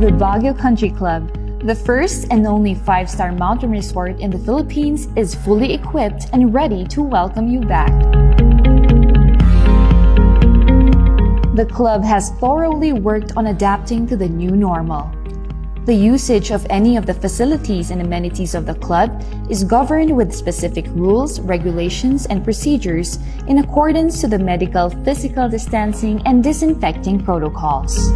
The Baguio Country Club, the first and only 5-star mountain resort in the Philippines, is fully equipped and ready to welcome you back. The club has thoroughly worked on adapting to the new normal. The usage of any of the facilities and amenities of the club is governed with specific rules, regulations, and procedures in accordance to the medical, physical distancing, and disinfecting protocols.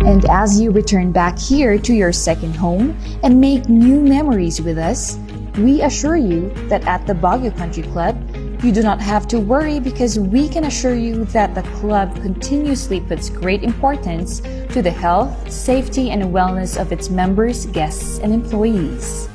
And as you return back here to your second home and make new memories with us, we assure you that at the Baguio Country Club, you do not have to worry because we can assure you that the club continuously puts great importance to the health, safety, and wellness of its members, guests, and employees.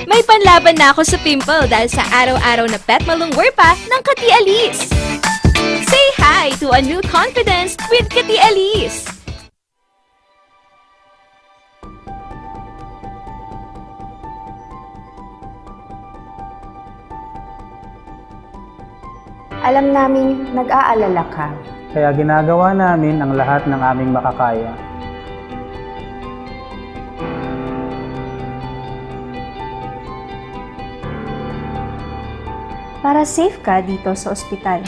May panlaban na ako sa pimple dahil sa araw-araw na pet malungwer pa ng Kati Alice. Say hi to a new confidence with Kati Alice. Alam naming nag-aalala ka. Kaya ginagawa namin ang lahat ng aming makakaya. Para safe ka dito sa ospital.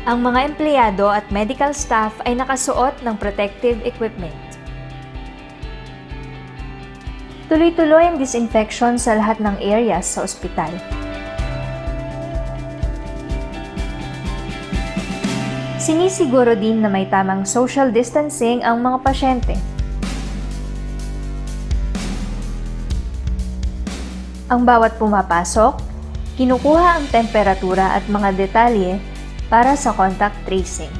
Ang mga empleyado at medical staff ay nakasuot ng protective equipment. Tuloy-tuloy ang disinfection sa lahat ng areas sa ospital. Sinisiguro din na may tamang social distancing ang mga pasyente. Ang bawat pumapasok, kinukuha ang temperatura at mga detalye para sa contact tracing.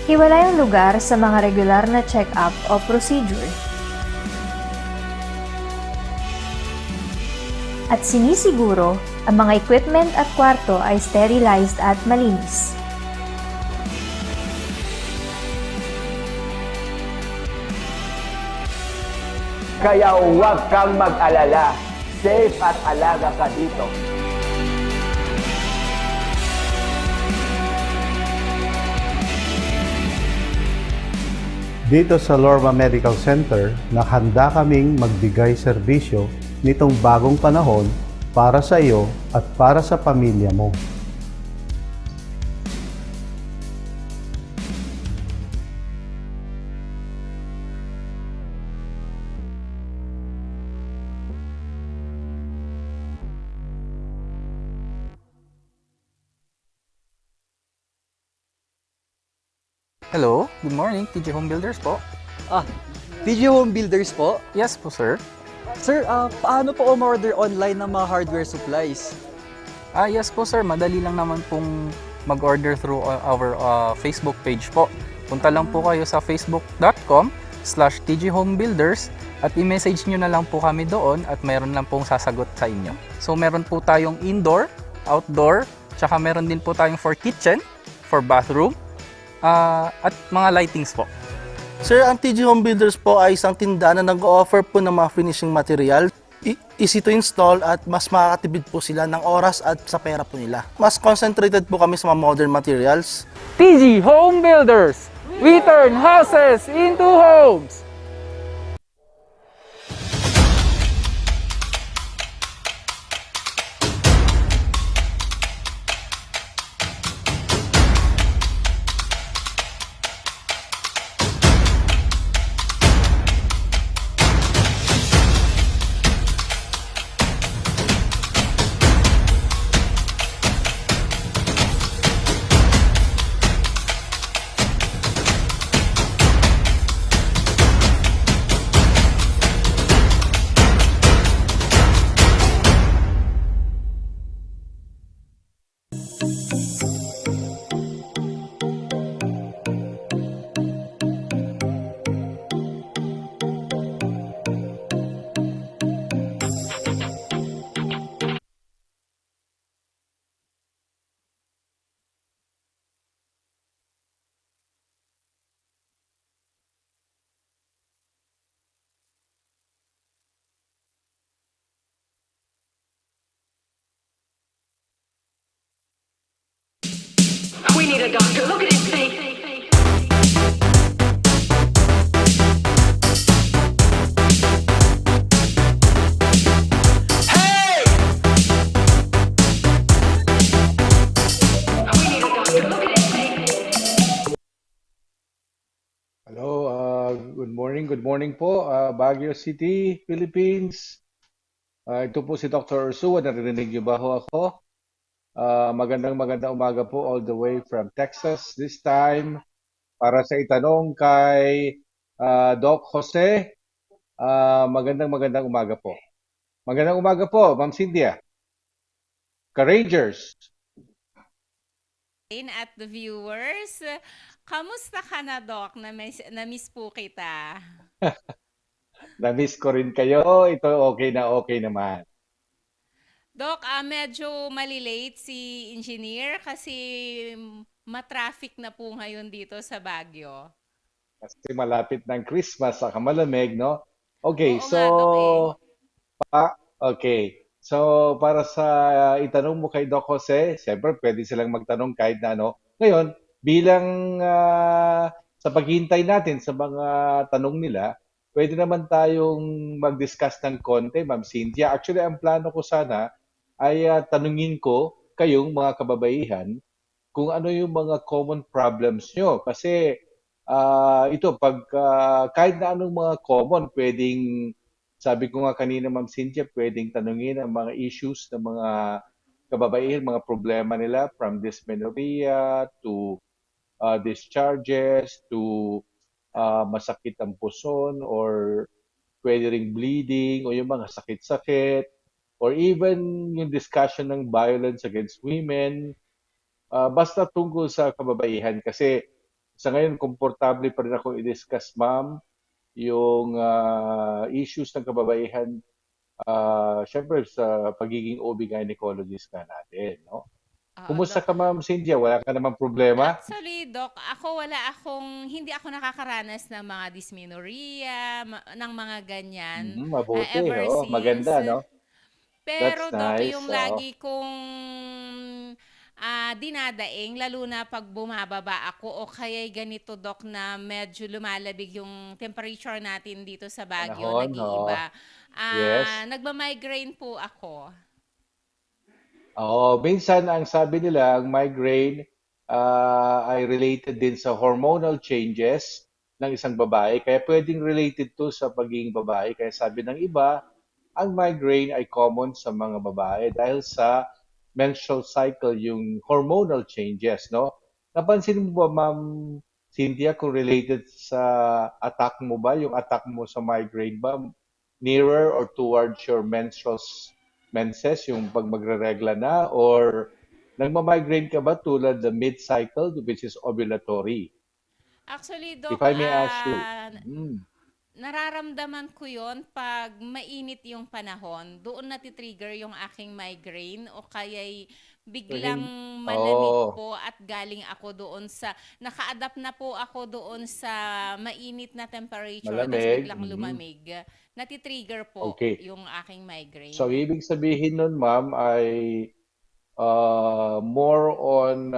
Hiwalay ang lugar sa mga regular na check-up o procedure. At sinisiguro, ang mga equipment at kwarto ay sterilized at malinis. Kaya huwag kang mag-alala. Safe at alaga ka dito. Dito sa Lorma Medical Center, nakahanda kaming magbigay serbisyo nitong bagong panahon para sa iyo at para sa pamilya mo. Hello, good morning, TJ Home Builders po. TJ Home Builders po? Yes po, sir. Sir, paano po umorder online ng mga hardware supplies? Yes po, sir. Madali lang naman pong mag-order through our Facebook page po. Punta lang po kayo sa facebook.com/tjhomebuilders at i-message nyo na lang po kami doon at meron lang pong sasagot sa inyo. So, meron po tayong indoor, outdoor, tsaka meron din po tayong for kitchen, for bathroom, at mga lightings po. Sir, ang TJ Home Builders po ay isang tindahan na nag-offer po ng mga finishing material. Easy to install at mas makakatipid po sila ng oras at sa pera po nila. Mas concentrated po kami sa mga modern materials. TJ Home Builders! We turn houses into homes! Good morning po, Baguio City, Philippines. Ito po si Dr. Ursua, narinig niyo ba ho ako? Magandang umaga po all the way from Texas this time para sa itanong kay Doc Jose. Magandang umaga po. Magandang umaga po, Ma'am Cynthia. Ka-Rangers. At the viewers, kamusta ka na, Doc? Na-miss po kita. Na-miss ko rin kayo. Ito okay naman. Doc, medyo malilate si engineer kasi matraffic na po ngayon dito sa Baguio. Kasi malapit ng Christmas, saka malamig, no? Okay, Oo so, nga, Doc, okay. So, para sa itanong mo kay Doc Jose, siyempre pwede silang magtanong kahit na ano. Ngayon, bilang sa paghihintay natin sa mga tanong nila, pwede naman tayong mag-discuss ng konti, Ma'am Cynthia. Actually, ang plano ko sana ay tanungin ko kayong mga kababaihan kung ano yung mga common problems nyo. Kasi ito, pag kahit na anong mga common, pwedeng, sabi ko nga kanina, Ma'am Cynthia, pwedeng tanungin ang mga issues ng mga kababaihan, mga problema nila from dysmenorrhea to discharges to masakit ang puson or pwede ring bleeding o yung mga sakit-sakit or even yung discussion ng violence against women. Basta tungkol sa kababaihan kasi sa ngayon, komportable pa rin ako i-discuss, ma'am, yung issues ng kababaihan, syempre sa pagiging OB-gynecologist ka natin, no? Kumusta ka, Ma'am Cynthia? Wala ka namang problema? Actually, Doc, hindi ako nakakaranas ng mga dysmenorrhea, ng mga ganyan. Mabuti, Ever oh. Maganda, since. no? Pero That's Doc, nice. yung lagi kong dinadaing, lalo na pag bumababa ako o kaya ganito, Doc, na medyo lumalabig yung temperature natin dito sa Baguio, Panahon, nag-iiba. Yes. Nagma-migraine po ako. Oo, minsan ang sabi nila, ang migraine ay related din sa hormonal changes ng isang babae. Kaya pwedeng related to sa pagiging babae. Kaya sabi ng iba, ang migraine ay common sa mga babae dahil sa menstrual cycle, yung hormonal changes, no? Napansin mo ba, Ma'am Cynthia, kung related sa attack mo ba, yung attack mo sa migraine ba, nearer or towards your menses, yung pag magre-regla na, or nagma-migraine ka ba tulad the mid-cycle, which is ovulatory? Actually, Doc, If I may ask you. nararamdaman ko yon pag mainit yung panahon. Doon natitrigger yung aking migraine o kaya'y biglang malamig po at galing ako doon naka-adapt na po ako doon sa mainit na temperature tapos Malamig. biglang lumamig. Natitrigger po Okay. yung aking migraine. So, ibig sabihin nun, ma'am, ay more on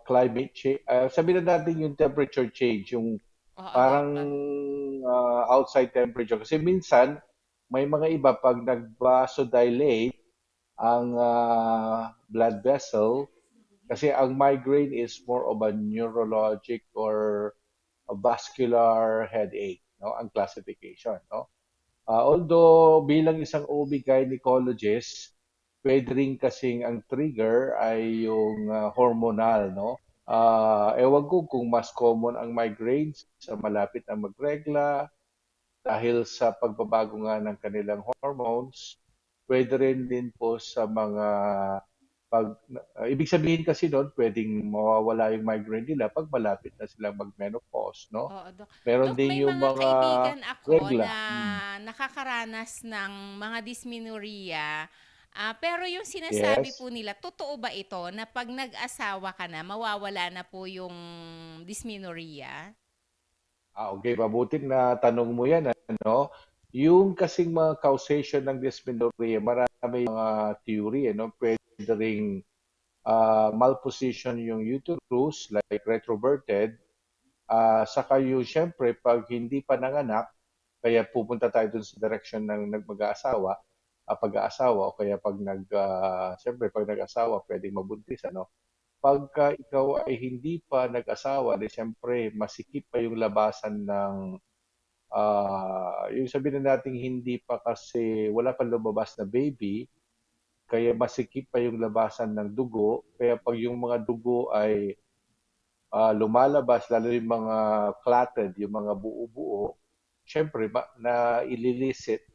climate change. Sabihin na natin yung temperature change, yung Oo, parang Doc. outside temperature. Kasi minsan, may mga iba pag nag-vasodilate ang blood vessel, kasi ang migraine is more of a neurologic or a vascular headache, no? Ang classification, no? Although bilang isang OB-gynecologist, pwede rin kasing ang trigger ay yung hormonal, no? Ewan ko kung mas common ang migraines sa malapit na magregla dahil sa pagbabago nga ng kanilang hormones. Pwede rin din po sa mga ibig sabihin kasi doon, pwedeng mawawala yung migraine nila pag malapit na silang mag-menopause, no? Oo, Doc. Meron Doc, din may yung mga mga kaibigan ako regla. na nakakaranas ng mga dysmenorrhea. Pero yung sinasabi Yes. po nila, totoo ba ito na pag nag-asawa ka na, mawawala na po yung dysmenorrhea? Okay, mabuting na tanong mo yan, ano? Yung kasing mga causation ng dysmenorrhea, marami mga theory, ano? Pwede ring malposition yung uterus, like retroverted. Saka yung, syempre, pag hindi pa nanganak, kaya pupunta tayo dun sa direction ng pag-aasawa, o kaya pag syempre, pag nag-asawa, pwedeng mabuntis, ano? Pagka ikaw ay hindi pa nag-asawa, di syempre masikip pa yung labasan ng yung sabihin na natin hindi pa kasi wala pa lumabas na baby, kaya masikip pa yung labasan ng dugo. Kaya pag yung mga dugo ay lumalabas, lalo yung mga clotted, yung mga buo-buo, syempre na-elicit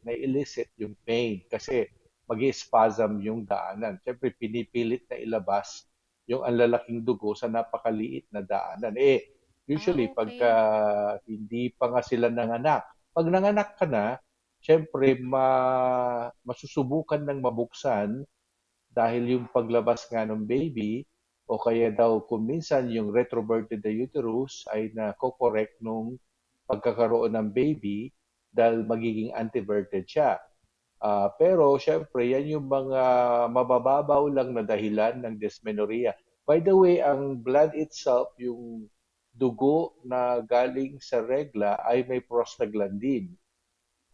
yung pain kasi mag-spasm yung daanan. Syempre pinipilit na ilabas yung ang lalaking dugo sa napakaliit na daanan. Usually pagka hindi pa nga sila nanganak, pag nanganak ka na, syempre masusubukan ng mabuksan dahil yung paglabas nga ng baby o kaya daw kung minsan yung retroverted uterus ay nako-correct nung pagkakaroon ng baby dahil magiging anteverted siya. Pero syempre yan yung mga mabababaw lang na dahilan ng dysmenorrhea. By the way, ang blood itself, yung dugo na galing sa regla ay may prostaglandin.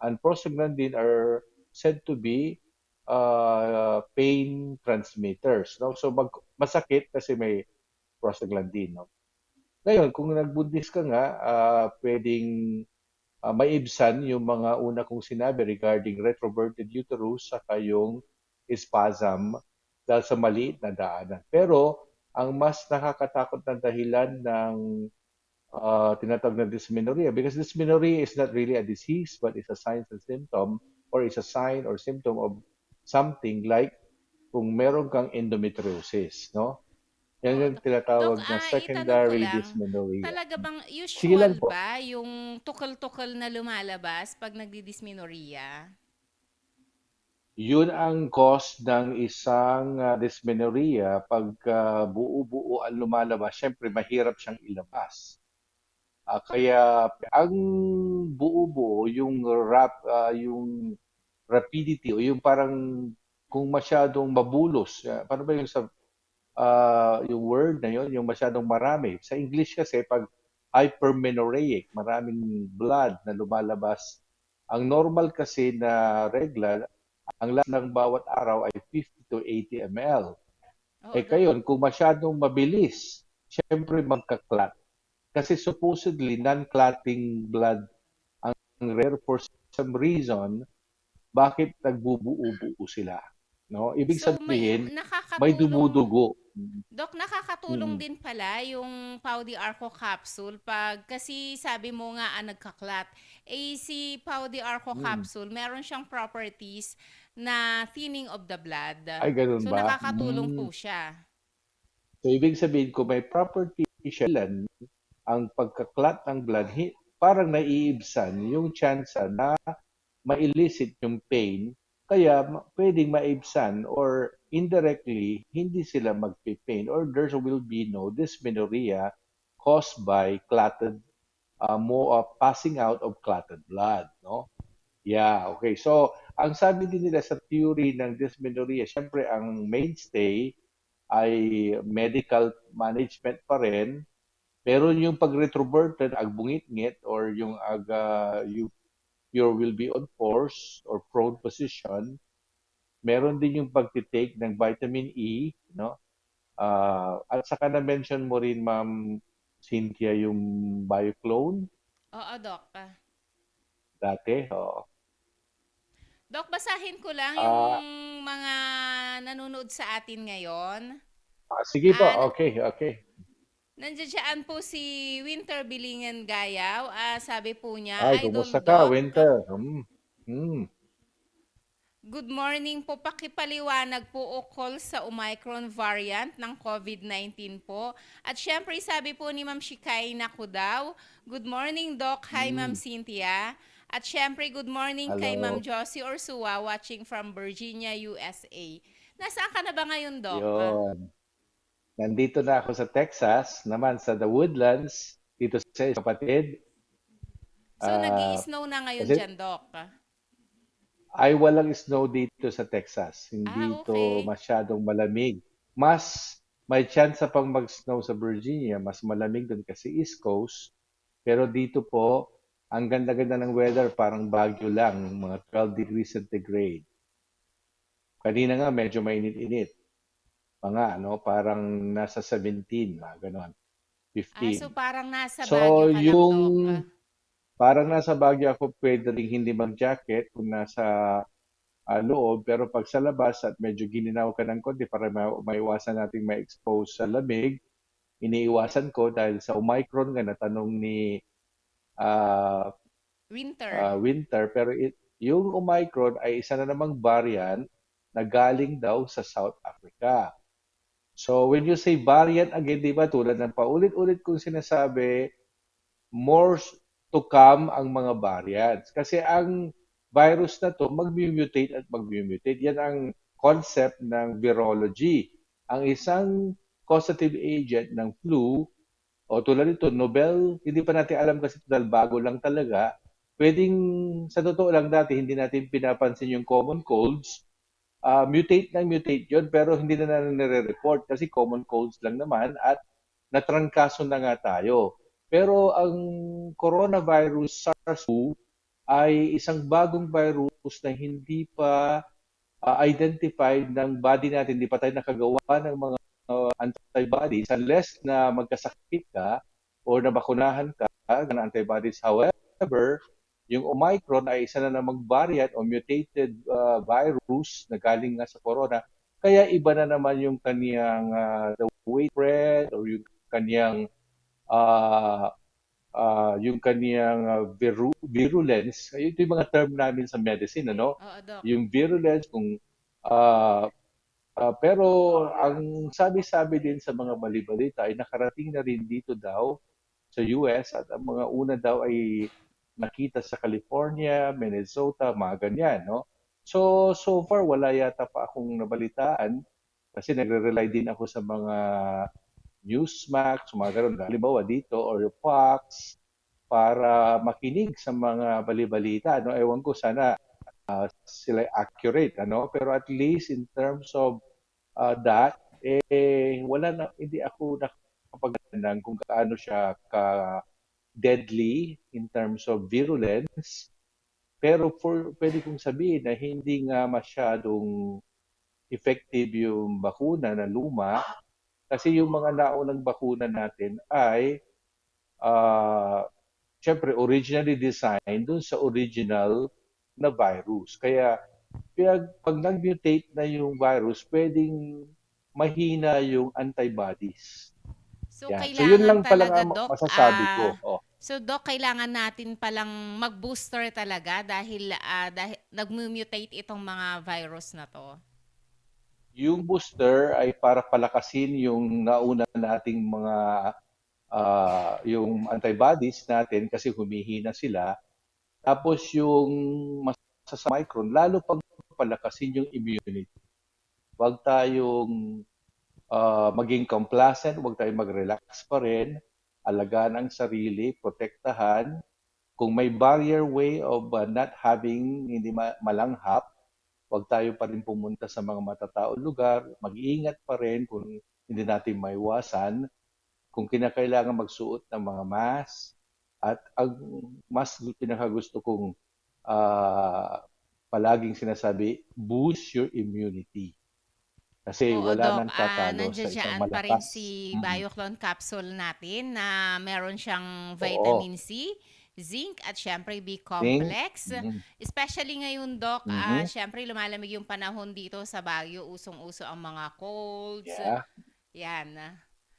And prostaglandin are said to be pain transmitters. No? So masakit kasi may prostaglandin. No? Ngayon, kung nagbuntis ka nga, pwedeng maibsan yung mga una kong sinabi regarding retroverted uterus saka yung spasm dahil sa maliit na daanan. Pero ang mas nakakatakot na dahilan ng tinatawag na dysmenorrhea, because dysmenorrhea is not really a disease but is a sign and symptom or is a sign or symptom of something like kung meron kang endometriosis, no? Yan yung tinatawag na secondary dysmenorrhea. Talaga bang Sige lang usual po. ba yung tukol-tukol na lumalabas pag nagdi-dysmenorrhea? Yun ang cause ng isang dysmenorrhea. Pag buo-buo ang lumalabas, syempre mahirap siyang ilabas. Kaya ang buo-buo, yung rapidity o yung parang kung masyadong mabulos, paano ba yung yung word na yun, yung masyadong marami. Sa English kasi, pag hypermenorrheic, maraming blood na lumalabas. Ang normal kasi na regla, ang lahat ng bawat araw ay 50 to 80 ml. Kayon, kung masyadong mabilis, syempre magka-clot. Kasi supposedly, non-clotting blood ang rare for some reason, bakit nagbubuo-buo sila? No? Ibig sabihin, may dumudugo. Dok, nakakatulong din pala yung Pau de Arco capsule kasi sabi mo nga nagkaklat. Si Pau de Arco capsule, meron siyang properties na thinning of the blood. Ay, ganun So ba? nakakatulong po siya. So ibig sabihin kung may property siya ang pagkaklat ng blood, parang naiibsan yung chance na ma-elicit yung pain, kaya pwedeng maibsan or indirectly hindi sila magpi-pain or there will be no dysmenorrhea caused by clotted passing out of clotted blood, no? Yeah, okay. So, ang sabi din nila sa theory ng dysmenorrhea, syempre ang mainstay ay medical management pa rin. Pero yung pag-retroverted, agbungit-ngit or yung you will be on force or prone position, meron din yung pagtitake ng vitamin E, no? At saka na-mention mo rin, Ma'am Cynthia, yung BioClone. Oo, Doc. Dati, oo. Doc, basahin ko lang yung mga nanonood sa atin ngayon. Sige po, okay. Nandiyan po si Winter Bilingan Gayaw. Sabi po niya, Ay, Idol kumusta Doc. ka, Winter? Good morning po. Pakipaliwanag po ukol sa Omicron variant ng COVID-19 po. At syempre, sabi po ni Ma'am Shikay Nakudaw, good morning, Doc. Hi, Ma'am Cynthia. At syempre, good morning kay Ma'am Josie Orsua watching from Virginia, USA. Nasaan ka na ba ngayon, Doc? Yun. Nandito na ako sa Texas, naman sa The Woodlands, dito sa kapatid. So, nag-i-snow na ngayon dyan, Doc? Ay, walang snow dito sa Texas. Hindi okay. ito masyadong malamig. Mas may chance pang mag-snow sa Virginia. Mas malamig doon kasi East Coast. Pero dito po, ang ganda-ganda ng weather, parang Baguio lang, mga 12 degrees centigrade. Kanina nga, medyo mainit-init. Parang nasa 17, gano'n. 15. So parang nasa Baguio ka lang, Doc. Parang nasa Baguio ako pwede rin hindi mag-jacket kung nasa loob, pero pag sa labas at medyo gininaw ka ng konti para maiwasan nating ma-expose sa lamig, iniiwasan ko dahil sa Omicron nga natanong ni ah, Winter. Winter, pero yung Omicron ay isa na namang variant na galing daw sa South Africa. So when you say variant again, di ba, tulad ng paulit-ulit kong sinasabi, more to come ang mga variants. Kasi ang virus na to mag-mutate at mag-mutate. Yan ang concept ng virology. Ang isang causative agent ng flu, o tulad nito, novel, hindi pa natin alam kasi dahil bago lang talaga, pwedeng, sa totoo lang dati, hindi natin pinapansin yung common colds, mutate ng mutate yun, pero hindi na nare-report kasi common colds lang naman at natrangkaso na nga tayo. Pero ang coronavirus SARS-CoV ay isang bagong virus na hindi pa identified ng body natin, hindi pa tayo nakagawa ng mga antibodies unless na magkasakit ka o nabakunahan ka ng antibodies. However, yung Omicron ay isa na namang variant o mutated virus na galing nga sa corona. Kaya iba na naman yung kaniyang the way spread or uh, yung kaniyang virulence. Ito yung mga term namin sa medicine, ano? Oo, Doc. Yung virulence, kung pero ang sabi-sabi din sa mga balibalita ay nakarating na rin dito daw sa US at ang mga una daw ay nakita sa California, Minnesota, mga ganyan, no? So far wala yata pa akong nabalitaan kasi nagre-rely din ako sa mga Newsmax, mga ganun, halimbawa dito or yung Fox para makinig sa mga balibalita, no? Ewan ko sana sila accurate, ano? Pero at least in terms of that, wala na, hindi ako nakapagandang kung gaano siya ka-deadly in terms of virulence. Pero pwede kong sabihin na hindi nga masyadong effective yung bakuna na luma kasi yung mga naunang bakuna natin ay syempre originally designed dun sa original na virus. Kaya pag nag-mutate na yung virus, pwedeng mahina yung antibodies. So, Yan. So, yun lang kailangan pala talaga, ang Doc, masasabi ko. Oh. so, Doc, kailangan natin palang mag-booster talaga dahil nag-mutate itong mga virus na to. Yung booster ay para palakasin yung nauna nating mga yung antibodies natin kasi humihina sila. Tapos yung sa micron, lalo pang palakasin yung immunity. Huwag tayong maging complacent, huwag tayong mag-relax pa rin, alagaan ang sarili, protektahan. Kung may barrier way of not having, hindi malanghap, huwag tayo pa rin pumunta sa mga matataong lugar, mag-iingat pa rin kung hindi natin maiwasan, kung kinakailangan magsuot ng mga mask, at ang mas pinakagusto kong palaging sinasabi, boost your immunity. Kasi Oo, wala Doc, nang tatalo sa nandiyan isang pa rin malakas. si Bioclone capsule natin na meron siyang Oo. vitamin C, zinc at syempre B complex. Mhm. Especially ngayon, Doc, Mhm. syempre lumalamig yung panahon dito sa Baguio, usong-uso ang mga colds. Yeah. Yan.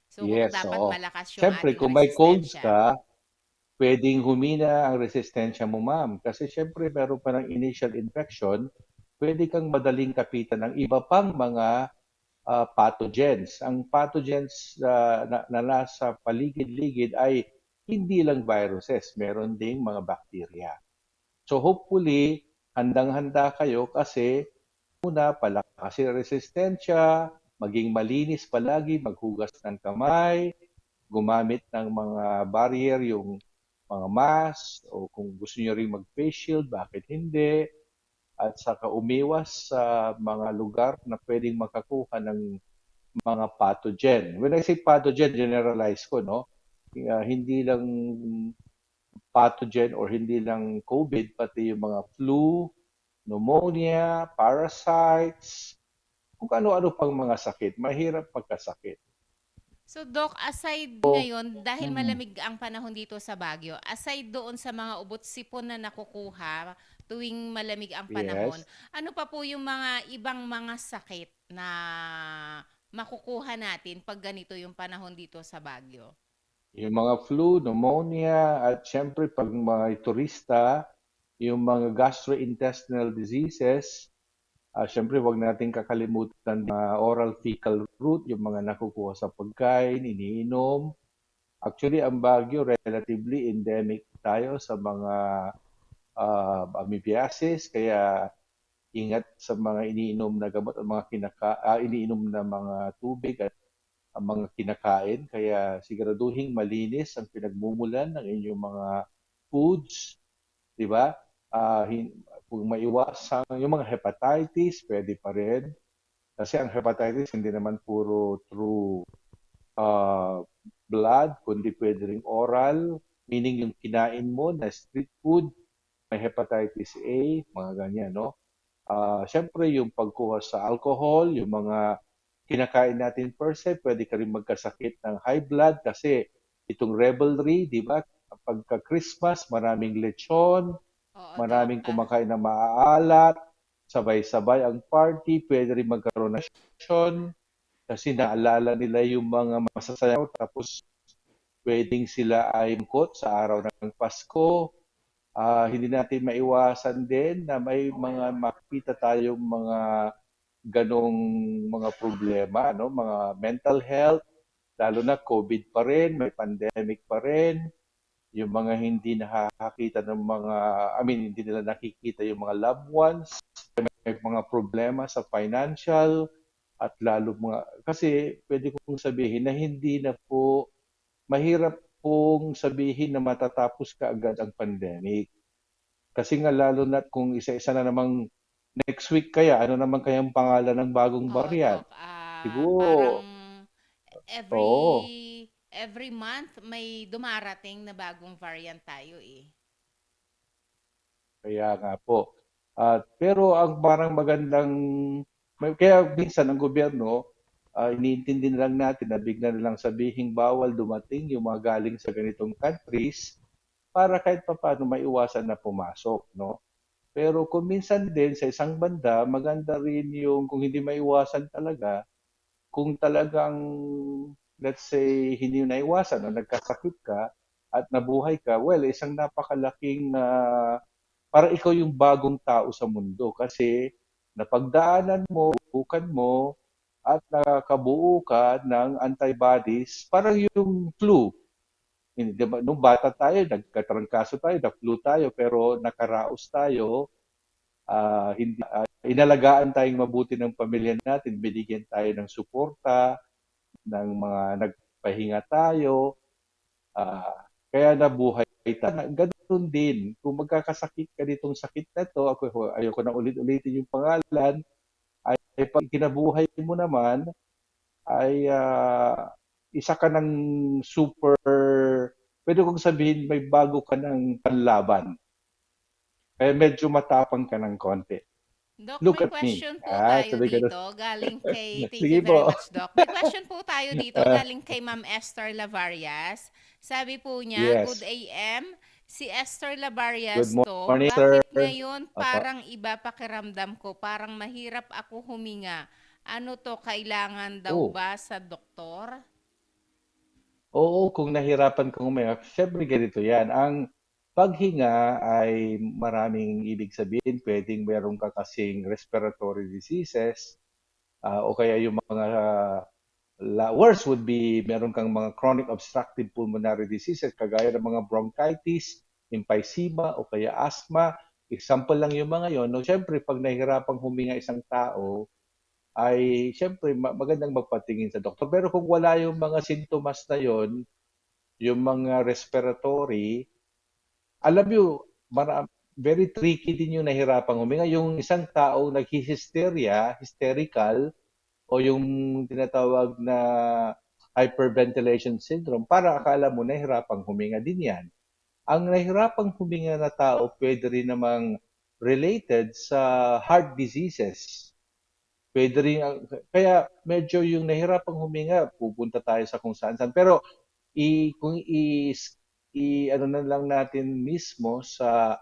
So Yes, dapat oo. malakas yung Siyempre, ating kung may colds resistensya. ka, pwedeng humina ang resistensya mo, ma'am. Kasi siyempre, meron pa ng initial infection, pwede kang madaling kapitan ng iba pang mga pathogens. Ang pathogens na nasa paligid-ligid ay hindi lang viruses, meron ding mga bacteria. So hopefully, handang-handa kayo kasi una, palakasin ang resistensya, maging malinis palagi, maghugas ng kamay, gumamit ng mga barrier, yung mga mask, o kung gusto niyo rin mag-face shield, bakit hindi? At saka umiwas sa mga lugar na pwedeng makakuha ng mga pathogen. When I say pathogen, generalize ko, no? Hindi lang pathogen or hindi lang COVID, pati yung mga flu, pneumonia, parasites, kung ano-ano pang mga sakit. Mahirap pagkasakit. So Doc, aside ngayon, dahil malamig ang panahon dito sa Baguio, aside doon sa mga ubot sipon na nakukuha tuwing malamig ang panahon, Yes. ano pa po yung mga ibang mga sakit na makukuha natin pag ganito yung panahon dito sa Baguio? Yung mga flu, pneumonia, at syempre pag mga turista, yung mga gastrointestinal diseases, syempre wag natin kakalimutan na oral fecal route, yung mga nakukuha sa pagkain, iniinom. Actually, ang Baguio relatively endemic tayo sa mga amoebiasis, kaya ingat sa mga iniinom na gamot at mga iniinom na mga tubig at ang mga kinakain. Kaya siguraduhin malinis ang pinagmumulan ng inyong mga foods, di ba? Kung maiwasan yung mga hepatitis, pwede pa rin. Kasi ang hepatitis hindi naman puro through uh, blood, kundi pwede ring oral, meaning yung kinain mo na street food, may hepatitis A, mga ganyan, no? Siyempre, yung pagkuha sa alcohol, yung mga kinakain natin per se, pwede ka rin magkasakit ng high blood kasi itong revelry, di ba? Pagka Christmas, maraming lechon, Oo, Doc. maraming kumakain na maaalat, sabay-sabay ang party, pwede rin magkaroon ng tension kasi naalala nila yung mga masasayaw tapos pwedeng sila ay mangkot sa araw ng Pasko. Hindi natin maiwasan din na may mga makita tayong mga ganong mga problema, no? Mga mental health, lalo na COVID pa rin, may pandemic pa rin, yung mga hindi nakakita ng mga, hindi nila nakikita yung mga loved ones, may mga problema sa financial, at lalo mga, kasi pwede kong sabihin na hindi na po, mahirap pong sabihin na matatapos kaagad ang pandemic. Kasi nga lalo na kung isa-isa na namang next week kaya, ano naman kayang pangalan ng bagong Oo, variant? Doc. Parang Siguro, every oo, every month may dumarating na bagong variant tayo eh. kaya nga po. Pero ang parang magandang, kaya minsan ang gobyerno, iniintindi na lang natin na bigla na lang sabihing bawal dumating yung mga galing sa ganitong countries para kahit pa paano maiwasan na pumasok, no? Pero kung minsan din sa isang banda, maganda rin yung kung hindi maiwasan talaga, kung talagang, let's say, hindi mo naiwasan o nagkasakit ka at nabuhay ka, well, isang napakalaking, parang ikaw yung bagong tao sa mundo kasi napagdaanan mo, bukan mo, at nakabuo ka ng antibodies, parang yung flu. Hindi, diba, nung bata tayo, nagkatrangkaso tayo, na-flu tayo, pero nakaraos tayo, hindi, inalagaan tayong mabuti ng pamilya natin, binigyan tayo ng suporta, ng mga nagpahinga tayo, kaya nabuhay tayo. Ganun din, kung magkakasakit ka nitong sakit na to, ayoko na ulit-ulitin yung pangalan, ay pag kinabuhay mo naman, ay isa ka ng super, pwede kong sabihin may bago ka ng panlaban. Kaya medyo matapang ka ng konti. Doc, Look may at me. question po tayo Sabi ka na. dito galing kay, thank Sige you very po. much, Doc. May question po tayo dito galing kay Ma'am Esther Lavarias. Sabi po niya, good Yes. AM. Si Esther Good Lavarias to, morning, bakit sir. ngayon Opo. parang iba pakiramdam ko, parang mahirap ako huminga. Ano to, kailangan daw Oh, ba sa doktor? oo, kung nahirapan kang huminga, syempre ganito yan. Ang paghinga ay maraming ibig sabihin. Pwedeng meron ka kasing respiratory diseases, o kaya yung mga worst would be meron kang mga chronic obstructive pulmonary diseases kagaya ng mga bronchitis, emphysema o kaya asthma. Example lang yung mga yon. No, syempre pag nahihirapang huminga isang tao, ay syempre magandang magpatingin sa doktor. Pero kung wala yung mga sintomas na yon, yung mga respiratory, alam nyo, very tricky din yung nahirapang huminga. Yung isang tao naghihisteria, hysterical, o yung tinatawag na hyperventilation syndrome, para akala mo nahirapang huminga din yan. Ang nahirapang huminga na tao pwede rin namang related sa heart diseases. Pwede rin, kaya medyo yung nahirapang huminga, pupunta tayo sa kung saan-saan. Pero kung ano na lang natin mismo sa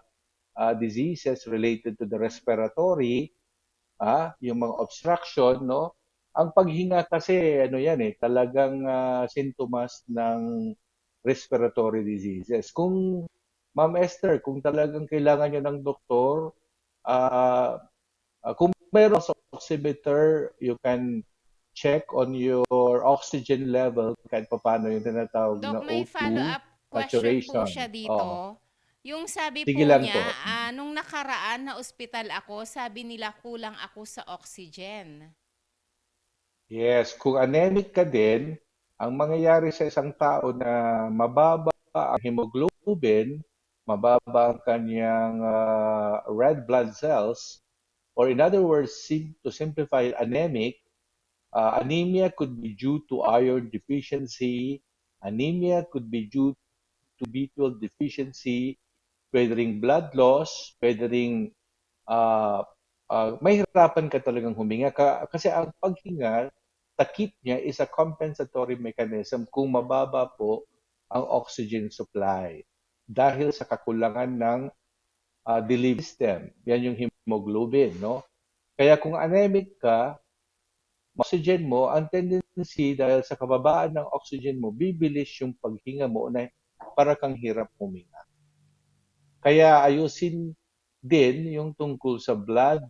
diseases related to the respiratory, yung mga obstruction, no? Ang paghinga kasi, ano yan talagang sintomas ng respiratory diseases. Kung, Ma'am Esther, kung talagang kailangan nyo ng doktor, kung mayroong oximeter, you can check on your oxygen level kahit paano yung tinatawag na Doc, may O2 follow-up question po saturation. siya Oo. dito. Yung sabi Sige po lang niya, po. nung nakaraan na ospital ako, sabi nila kulang ako sa oxygen. Yes, kung anemic ka din, ang mangyayari sa isang tao na mababa ang hemoglobin, mababa ang kanyang red blood cells, or in other words, to simplify, anemic, anemia could be due to iron deficiency, anemia could be due to B12 deficiency, pwede ring blood loss, pwede ring mahirapan ka talagang huminga kasi ang paghinga, takip niya is a compensatory mechanism kung mababa po ang oxygen supply dahil sa kakulangan ng delivery system. Yan yung hemoglobin, no? Kaya kung anemic ka, oxygen mo, ang tendency dahil sa kababaan ng oxygen mo, bibilis yung paghinga mo na para kang hirap huminga. Kaya ayusin din yung tungkol sa blood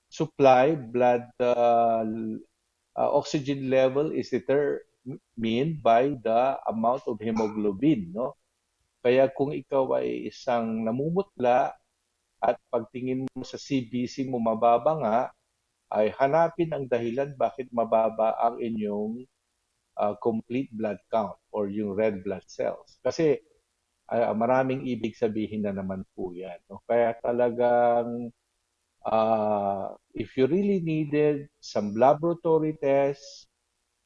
supply, blood oxygen level is determined by the amount of hemoglobin, no? Kaya kung ikaw ay isang namumutla at pagtingin mo sa CBC mo mababa nga, ay hanapin ang dahilan bakit mababa ang inyong complete blood count or yung red blood cells. Kasi maraming ibig sabihin na naman po yan. No? Kaya talagang if you really needed some laboratory tests,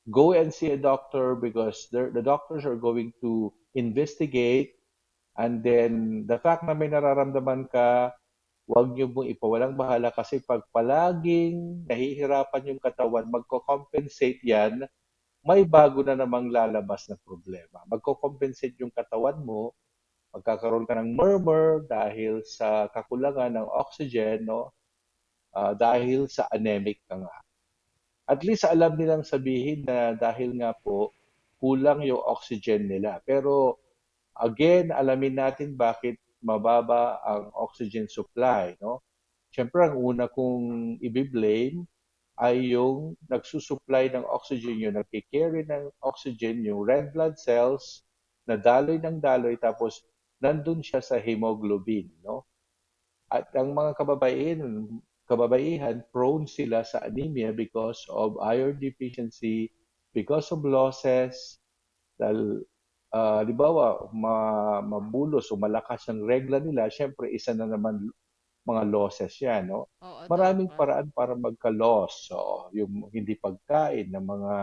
go and see a doctor because the doctors are going to investigate, and then the fact na may nararamdaman ka, huwag niyo pong ipawalang bahala kasi pag palaging nahihirapan yung katawan, magko-compensate yan, may bago na namang lalabas na problema. Magko-compensate yung katawan mo, magkakaroon ka ng murmur dahil sa kakulangan ng oxygen, no? Dahil sa anemic ka nga. At least alam nilang sabihin na dahil nga po kulang yung oxygen nila. Pero again, alamin natin bakit mababa ang oxygen supply, no? Siyempre, ang una kong i-blame ay yung nagsusupply ng oxygen, yung nagkikarry ng oxygen, yung red blood cells, na daloy ng daloy, tapos nandun siya sa hemoglobin, no? At ang mga kababaihan, prone sila sa anemia because of iron deficiency, because of losses, dahil halimbawa, mabulos o malakas ang regla nila, syempre isa na naman mga losses yan, no? Oo, Maraming Doc. paraan para magka-loss. So, yung hindi pagkain ng mga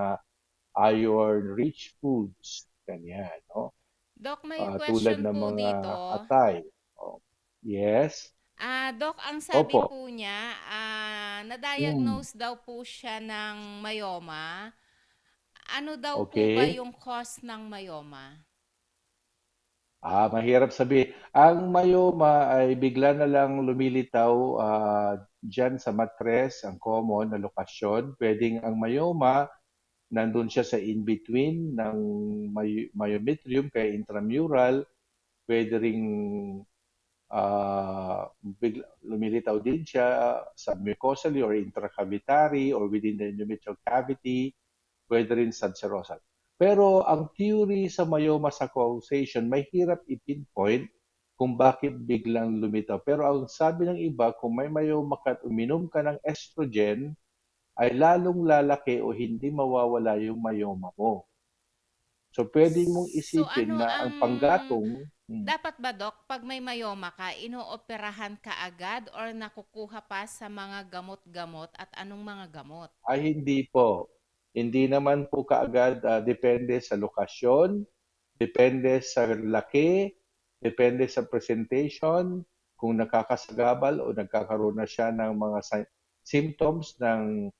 iron-rich foods, ganyan, no? Doc, may Tulad question ng po mga dito. atay. Oh, yes? Doc, ang sabi Opo. po niya, Hmm. na-diagnose daw po siya ng myoma. Ano daw po ba Okay. yung cause ng myoma? Mahirap sabihin. Ang myoma ay bigla na lang lumilitaw dyan sa matres, ang common na lokasyon. Pwedeng ang myoma, nandun siya sa in-between ng myometrium kaya intramural. Pwede ring lumilitaw din siya submucosally or intracavitary or within the endometrial cavity. Pwede rin subserosal. Pero ang theory sa myoma sa causation, may hirap i-pinpoint kung bakit biglang lumitaw. Pero ang sabi ng iba, kung may myoma ka at uminom ka ng estrogen, ay lalong lalaki o hindi mawawala yung myoma mo. So pwede mong So isipin ano na ang ang panggatong, dapat ba, Doc, pag may myoma ka, inooperahan ka agad or nakukuha pa sa mga gamot-gamot at anong mga gamot? ay hindi po. Hindi naman po kaagad, depende sa lokasyon, depende sa laki, depende sa presentation, kung nakakasagabal o nagkakaroon na siya ng mga symptoms ng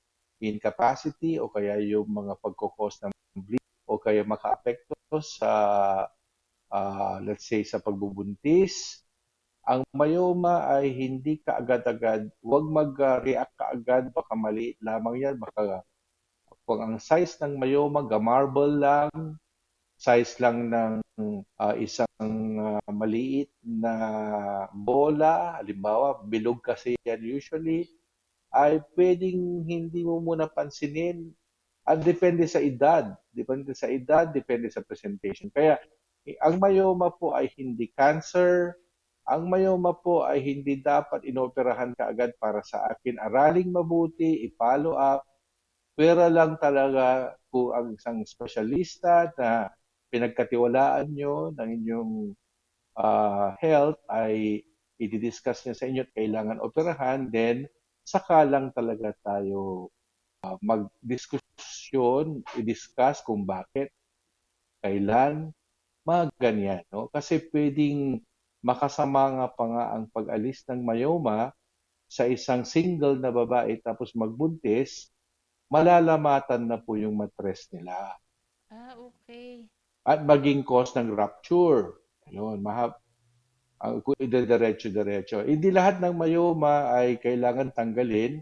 incapacity o kaya yung mga pagkukos ng bleed o kaya makaapekto sa let's say sa pagbubuntis. Ang myoma ay hindi kaagad-agad, huwag mag-react kaagad, baka maliit lamang yan, baka kung ang size ng myoma, gamarble lang, size lang ng isang maliit na bola, halimbawa, bilog kasi yan usually, ay pwedeng hindi mo muna pansinin at depende sa edad. Depende sa edad, depende sa presentation. Kaya, ang myoma po ay hindi cancer. Ang myoma po ay hindi dapat inoperahan kaagad para sa akin. Araling mabuti, i-follow up. Pwera lang talaga kung ang isang espesyalista na pinagkatiwalaan nyo ng inyong health ay i-discuss niya sa inyo at kailangan operahan, then saka lang talaga tayo mag-diskusyon, i-discuss kung bakit, kailan, mga ganyan. No? Kasi pwedeng makasama nga pa nga ang pag-alis ng myoma sa isang single na babae tapos magbuntis, malalamatan na po yung matres nila. Okay. At maging cause ng rupture. Yun, kung idediretso-diretso. Hindi lahat ng myoma ay kailangan tanggalin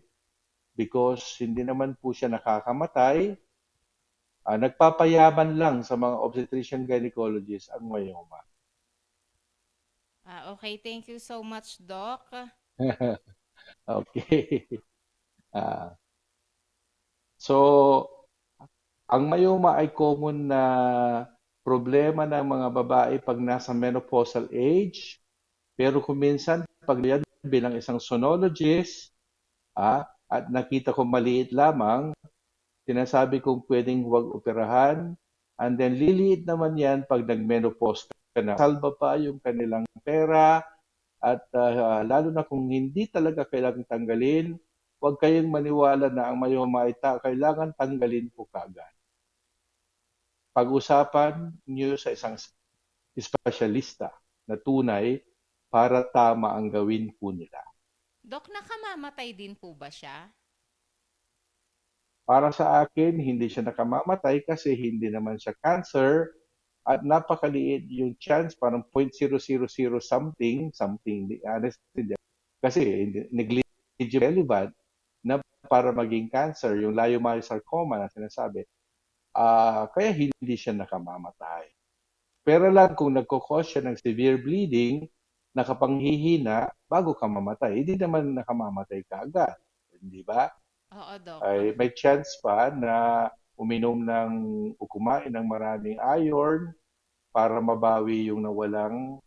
because hindi naman po siya nakakamatay. Nagpapayaman lang sa mga obstetrician gynecologists ang myoma. Okay, thank you so much, Doc. Okay. So, ang myoma ay common na problema ng mga babae pag nasa menopausal age. Pero kung minsan, pag yan bilang isang sonologist, at nakita ko maliit lamang, sinasabi kong pwedeng huwag operahan, and then liliit naman yan pag nag-menopause ka na. Salba pa yung kanilang pera, at lalo na kung hindi talaga kailangang tanggalin, huwag kayong maniwala na ang myoma ay kailangan tanggalin po kaagad. Pag-usapan niyo sa isang espesyalista na tunay para tama ang gawin po nila. Doc, nakamamatay din po ba siya? Para sa akin, hindi siya nakamamatay kasi hindi naman siya cancer at napakaliit yung chance, parang 0.000 something, honestly, kasi negligible relevant na para maging cancer, yung leiomyosarcoma na sinasabi. Kaya hindi siya nakamamatay. Pero lang kung nagkukos siya ng severe bleeding, nakapanghihina bago ka mamatay, hindi naman nakamamatay ka agad. Hindi ba? Oo, Doc. Ay may chance pa na uminom o kumain ng maraming iron para mabawi yung nawalang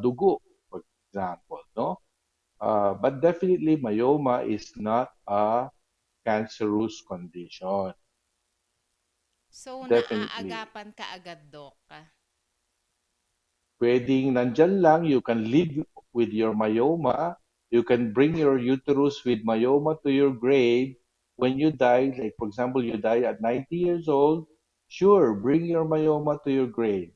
dugo, for example, no? But definitely, myoma is not a cancerous condition. So, Definitely. naaagapan ka agad, Doc? Pwedeng nandyan lang, you can live with your myoma. You can bring your uterus with myoma to your grave. When you die, like for example, you die at 90 years old, sure, bring your myoma to your grave.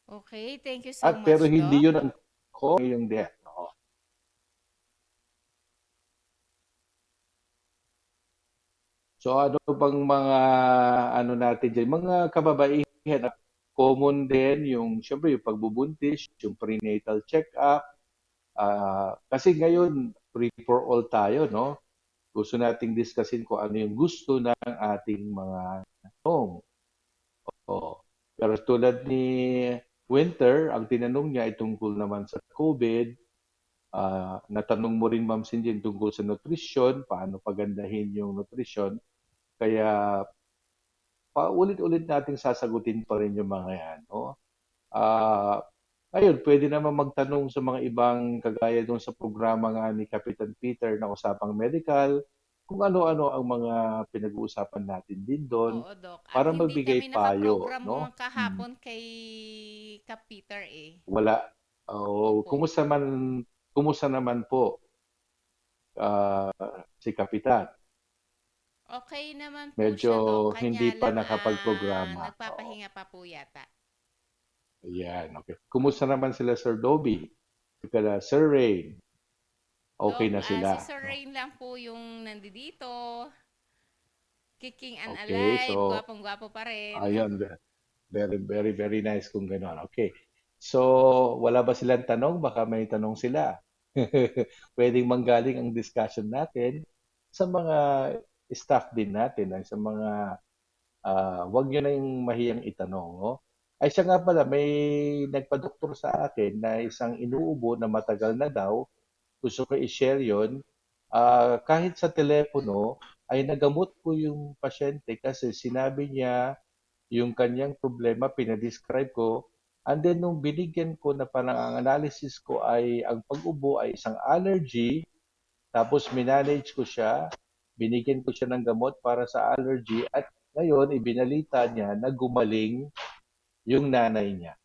Okay, thank you so much, Pero Doc. hindi yun ang yung death. No? So ano bang mga natin dyan? Mga kababaihan, common din yung syempre yung pagbubuntis, yung prenatal check-up. Kasi ngayon, free for all tayo, no? Gusto nating discussin kung ano yung gusto ng ating mga tanong. Pero tulad ni Winter, ang tinanong niya ay tungkol naman sa COVID. Natanong mo rin, Ma'am Cindy, tungkol sa nutrition, paano pagandahin yung nutrition. Kaya paulit-ulit nating sasagutin pa rin yung mga yan. No? Ayun, pwede naman magtanong sa mga ibang kagaya doon sa programa nga ni Kapitan Peter na Usapang Medical, kung ano-ano ang mga pinag-uusapan natin din doon. Oo, Doc. At para hindi magbigay kami payo. nakaprogram No? kahapon kay Kap Peter eh. Wala. Kumusta naman po si Kapitan? Okay naman po Medyo siya, Doc. hindi Kanya pa lang, nakapagprograma. nagpapahinga pa po yata. Ayan, okay. Kumusta naman sila Sir Dobby? Sir Ray? Okay Doc, na si sila. Sir Rain lang po yung nandito. Kicking and Okay, alive. so Gwapong-gwapo pa rin. ayun, very, very, very nice kung gano'n. Okay. So, wala ba silang tanong? Baka may tanong sila. Pwedeng manggaling ang discussion natin sa mga staff din natin, ay sa mga wag nyo na yung mahiyang itanong. No? Ay siya nga pala, may nagpa-doktor sa akin na isang inuubo na matagal na daw. Gusto ko i-share yun. Kahit sa telepono, ay nagamot ko yung pasyente kasi sinabi niya yung kanyang problema, pinadescribe ko. And then, nung binigyan ko na parang ang analysis ko ay ang pag-ubo ay isang allergy, tapos minanage ko siya, binigyan ko siya ng gamot para sa allergy, at ngayon, ibinalita niya na gumaling yung nanay niya.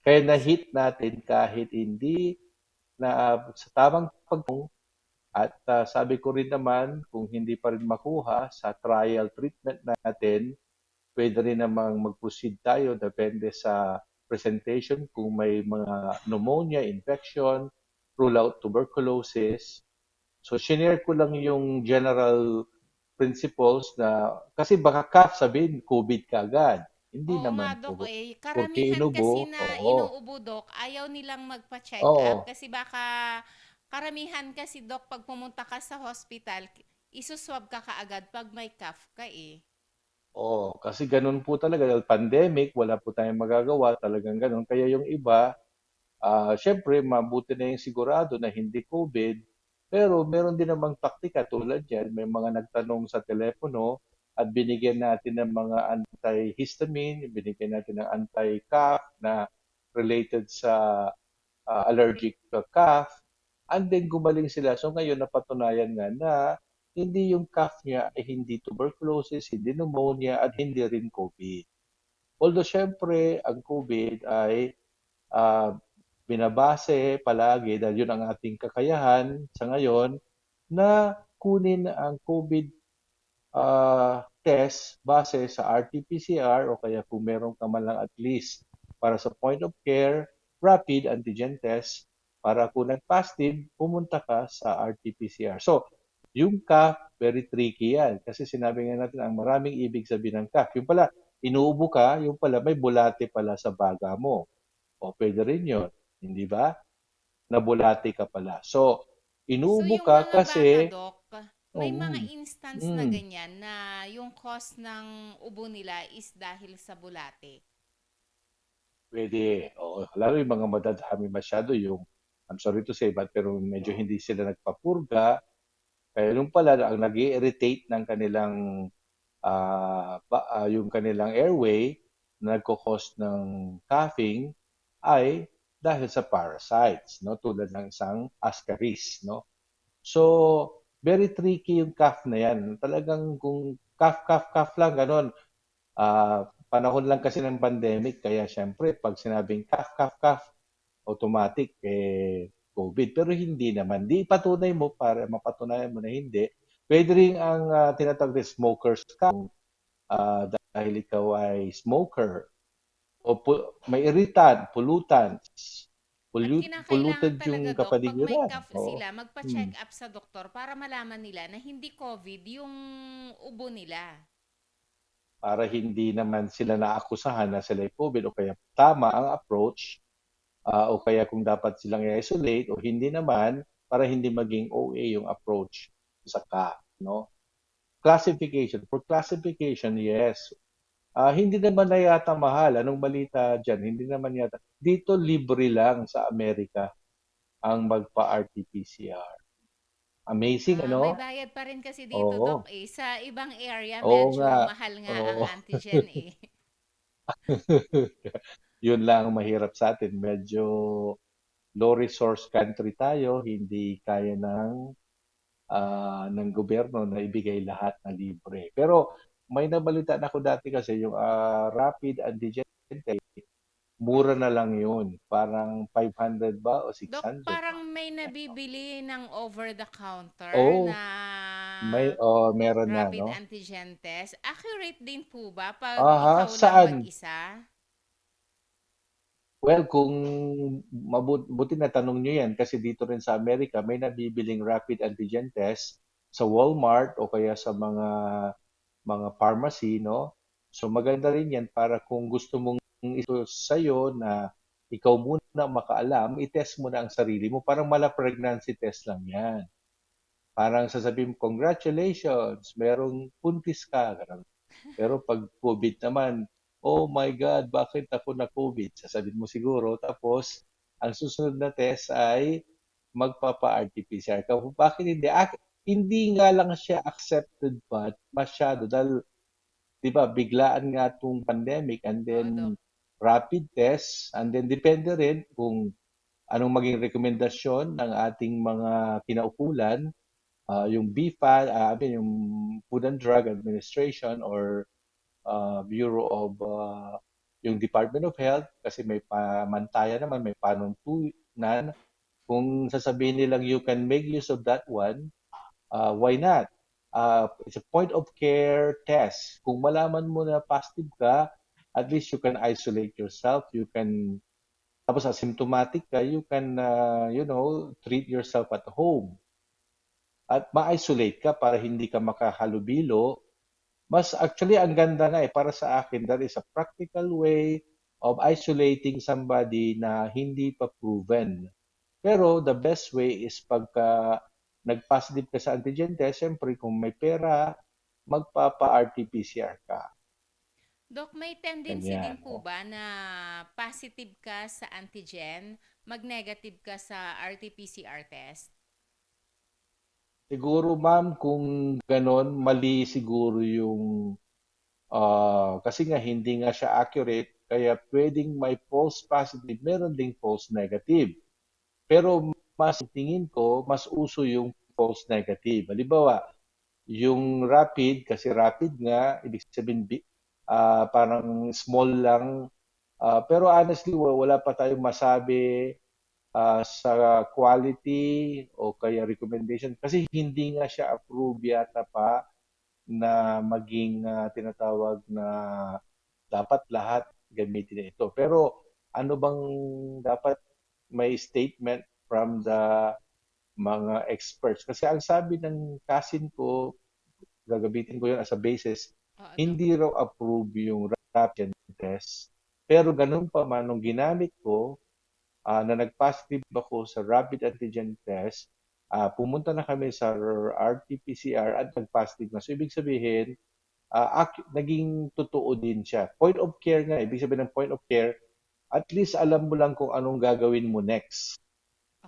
Kaya na-hit natin kahit hindi na sa tamang pagtong at sabi ko rin naman, kung hindi pa rin makuha sa trial treatment natin, pwede rin namang mag-proceed tayo depende sa presentation kung may mga pneumonia, infection, rule out tuberculosis. So, shinare ko lang yung general principles na, kasi baka sabihin, COVID ka agad. Hindi Oo nga, naman Doc, po. Porque karamihan kasi inubo, na oo. inuubo, Doc, ayaw nilang magpa-check up Oo. kasi baka karamihan kasi, Doc, pag pumunta ka sa hospital, isuswab ka kaagad pag may cough ka eh. Oo, kasi ganun po talaga. Dahil pandemic, wala po tayong magagawa. Talagang ganun. Kaya yung iba, syempre, mabuti na yung sigurado na hindi COVID. Pero meron din namang taktika tulad yan. May mga nagtanong sa telepono at binigyan natin ng mga antihistamine, binigyan natin ng anti-cough na related sa allergic cough. And then gumaling sila. So ngayon napatunayan nga na hindi yung cough niya ay hindi tuberculosis, hindi pneumonia, at hindi rin COVID. Although syempre, ang COVID ay ah, binabase palagi dahil yun ang ating kakayahan sa ngayon na kunin ang COVID test base sa RT-PCR o kaya kung meron ka man lang at least para sa point of care, rapid antigen test para kung nag-positive, pumunta ka sa RT-PCR. So, yung cough, very tricky yan. Kasi sinabi nga natin, ang maraming ibig sabihin ng cough. Yung pala, inuubo ka, yung pala, may bulate pala sa baga mo. O pwede rin yun. Hindi ba? Nabulate ka pala. So, So inuubo yung ka mga bata, kasi, Doc, oh, may mga instance na mm, ganyan na yung cause ng ubo nila is dahil sa bulate. pwede. Oo, lalo yung mga madadami masyado yung, I'm sorry to say, pero medyo hindi sila nagpapurga. Kaya yung pala, ang nag irritate ng kanilang, yung kanilang airway, na nagkakos ng coughing, ay dahil sa parasites, no? Tulad ng isang ascaris, no? So, very tricky yung cough na yan. Talagang kung cough lang, ganon. Panahon lang kasi ng pandemic, kaya syempre, pag sinabing cough, automatic, COVID. Pero hindi naman. Di patunay mo para mapatunayan mo na hindi. Pwede rin ang tinatawag na smoker's cough dahil ikaw ay smoker. O may irritant, pollutants. At Polluted kinakailangan talaga, yung Doc, pag may kapaligiran. cough Oo. sila, magpa-check up sa doktor para malaman nila na hindi COVID yung ubo nila. Para hindi naman sila naakusahan na sila ay COVID o kaya tama ang approach o kaya kung dapat silang i-isolate o hindi naman para hindi maging OA yung approach sa CAF, no? Classification. For classification, yes. Hindi naman na yata mahal. Anong balita dyan? Hindi naman yata. Dito libre lang sa Amerika ang magpa-RT-PCR. Amazing, May ano? bayad pa rin kasi dito, Doc, Oo. eh. Sa ibang area, Oo medyo nga. mahal nga ang Oo. antigen eh. Yun lang ang mahirap sa atin. Medyo low resource country tayo, hindi kaya ng gobyerno na ibigay lahat na libre. Pero may nabalitaan ako dati kasi yung rapid antigen test, mura na lang yun. Parang 500 ba o Doc, 600 ba? parang may nabibili ng over-the-counter Oo, na meron na, rapid no? antigen test. Accurate din po ba pag Aha, ikaw lang saan? mag-isa? Well, kung buti na tanong nyo yan kasi dito rin sa Amerika may nabibiling rapid antigen test sa Walmart o kaya sa mga pharmacy, no? So maganda rin yan para kung gusto mong ito sa'yo na ikaw muna makaalam, i-test mo na ang sarili mo. Parang mala pregnancy test lang yan. Parang sasabihin mo, congratulations, merong puntis ka. Ganun. Pero pag COVID naman, oh my God, bakit ako na COVID? Sasabihin mo siguro. Tapos, ang susunod na test ay magpapa-RT-PCR ka. Bakit hindi? Hindi nga lang siya accepted pa masyado dahil, di ba, biglaan nga itong pandemic and then rapid test and then depende rin kung anong maging rekomendasyon ng ating mga kinaukulan, yung BFAD, yung Food and Drug Administration or Bureau of yung Department of Health kasi may pamantayan naman, may panuntunan. Kung sasabihin nilang you can make use of that one, why not? It's a point of care test. Kung malaman mo na positive ka, at least you can isolate yourself. You can, tapos asymptomatic ka, you can, treat yourself at home. At ma-isolate ka para hindi ka makahalubilo. Mas actually, ang ganda na para sa akin, that is a practical way of isolating somebody na hindi pa proven. Pero the best way is pagka nag-positive ka sa antigen test, siyempre kung may pera, magpapa-RT-PCR ka. Doc, may tendency din po ba na positive ka sa antigen, mag-negative ka sa RT-PCR test? Siguro ma'am, kung ganon, mali siguro yung, kasi nga hindi nga siya accurate, kaya pwedeng may false positive, meron ding false negative. Pero mas tingin ko, mas uso yung false negative. Halimbawa, yung rapid, kasi rapid nga, ibig sabihin parang small lang. Pero honestly, wala pa tayong masabi sa quality o kaya recommendation. Kasi hindi nga siya approved yata pa na maging tinatawag na dapat lahat gamitin ito. Pero ano bang dapat may statement from the mga experts. Kasi ang sabi ng cousin ko, gagamitin ko yun as a basis, hindi raw approve yung rapid test. Pero ganun pa man, nung ginamit ko, na nag-positive ako sa rapid antigen test, pumunta na kami sa RT-PCR at nag-positive na. So, ibig sabihin, naging totoo din siya. Point of care nga, ibig sabihin ng point of care, at least alam mo lang kung anong gagawin mo next.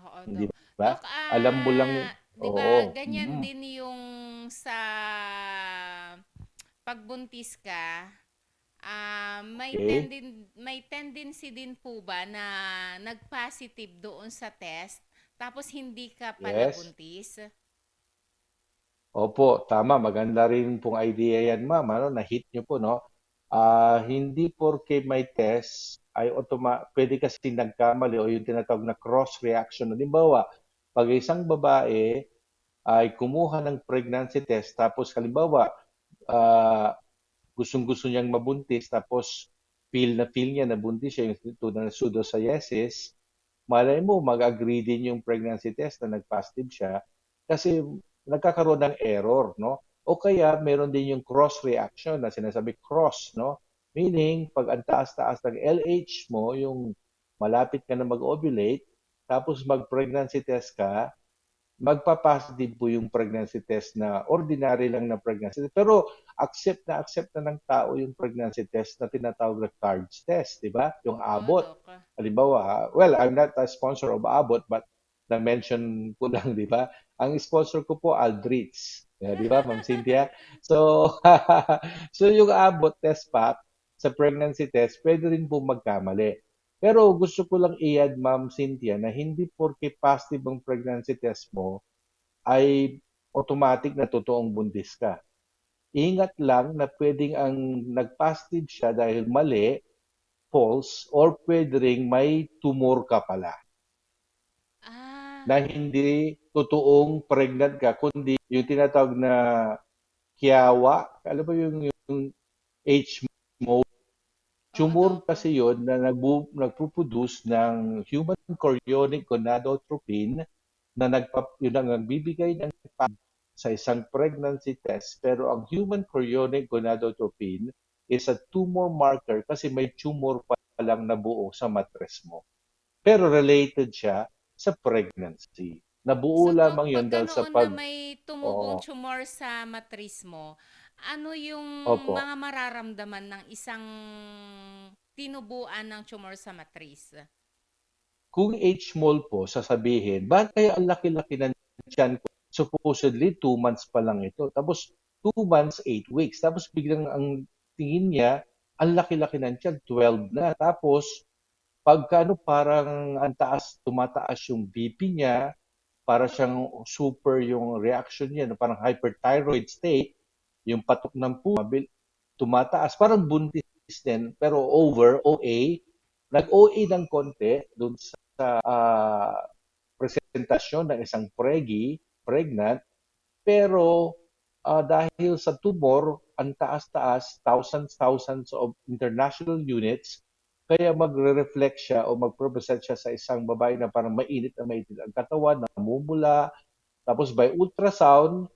Oo, Hindi Doc. ba? Doc, Alam mo lang, di ba oo. ganyan din yung sa pagbuntis ka, Okay. may tendency din po ba na nag-positive doon sa test, tapos hindi ka pala Yes. buntis? Opo, tama. Maganda rin pong idea yan, ma'am. Na-hit nyo po, no? Hindi porke may test ay pwede kasi nagkamali o yung tinatawag na cross-reaction. Halimbawa, pag isang babae ay kumuha ng pregnancy test, tapos halimbawa, gustong-gusto niyang mabuntis, tapos feel niya na buntis siya, yung tunay na pseudocyesis, malay mo, mag-agree din yung pregnancy test na nag-positive siya kasi nagkakaroon ng error, no? O kaya meron din yung cross reaction na sinasabi cross, no? Meaning, pag ang taas-taas ng LH mo, yung malapit ka na mag-ovulate, tapos mag-pregnancy test ka, magpa-positive po yung pregnancy test na ordinary lang na pregnancy test. Pero accept na ng tao yung pregnancy test na tinatawag na CARDS test, di ba? Yung Abbott. Halimbawa, well, I'm not a sponsor of Abbott, but na-mention ko lang, di ba? Ang sponsor ko po, Aldrich. Di ba, Ma'am Cynthia? So, so yung Abbott test pack sa pregnancy test, pwede rin po magkamali. Pero gusto ko lang i-add, Ma'am Cynthia, na hindi porke positive ang pregnancy test mo, ay automatic na totoong buntis ka. Ingat lang na pwedeng ang nag-positive siya dahil mali, false, or pwede ring may tumor ka pala. Na hindi totoong pregnant ka, kundi yung tinatawag na kiyawa, alam mo yung H mode, Tumor kasi yon na nagpo-produce ng human chorionic gonadotropin na yun ang nagbibigay ng sa isang pregnancy test. Pero ang human chorionic gonadotropin is a tumor marker kasi may tumor pa lang nabuo sa matres mo. Pero related siya sa pregnancy. Nabuo lamang yun dahil sa na may tumubong tumor sa matris mo, ano yung Opo. mga mararamdaman ng isang tinubuan ng tumor sa matris? Kung H-mall po, sasabihin, bakit kaya ang laki-laki ng tiyan ko? Supposedly, 2 months pa lang ito. Tapos, 2 months, 8 weeks. Tapos, biglang ang tingin niya, ang laki-laki ng tiyan, 12 na. Tapos, pagkano parang ang taas, tumataas yung BP niya, para siyang super yung reaction niya, parang hyperthyroid state, yung patok ng puso, tumataas, parang buntis din, pero over, OA, nag-OA ng konti dun sa presentasyon ng isang pregnant, pero dahil sa tumor, ang taas-taas, thousands of international units, kaya magre-reflect siya o magpresent siya sa isang babae na parang mainit ang katawan, namumula. Tapos by ultrasound,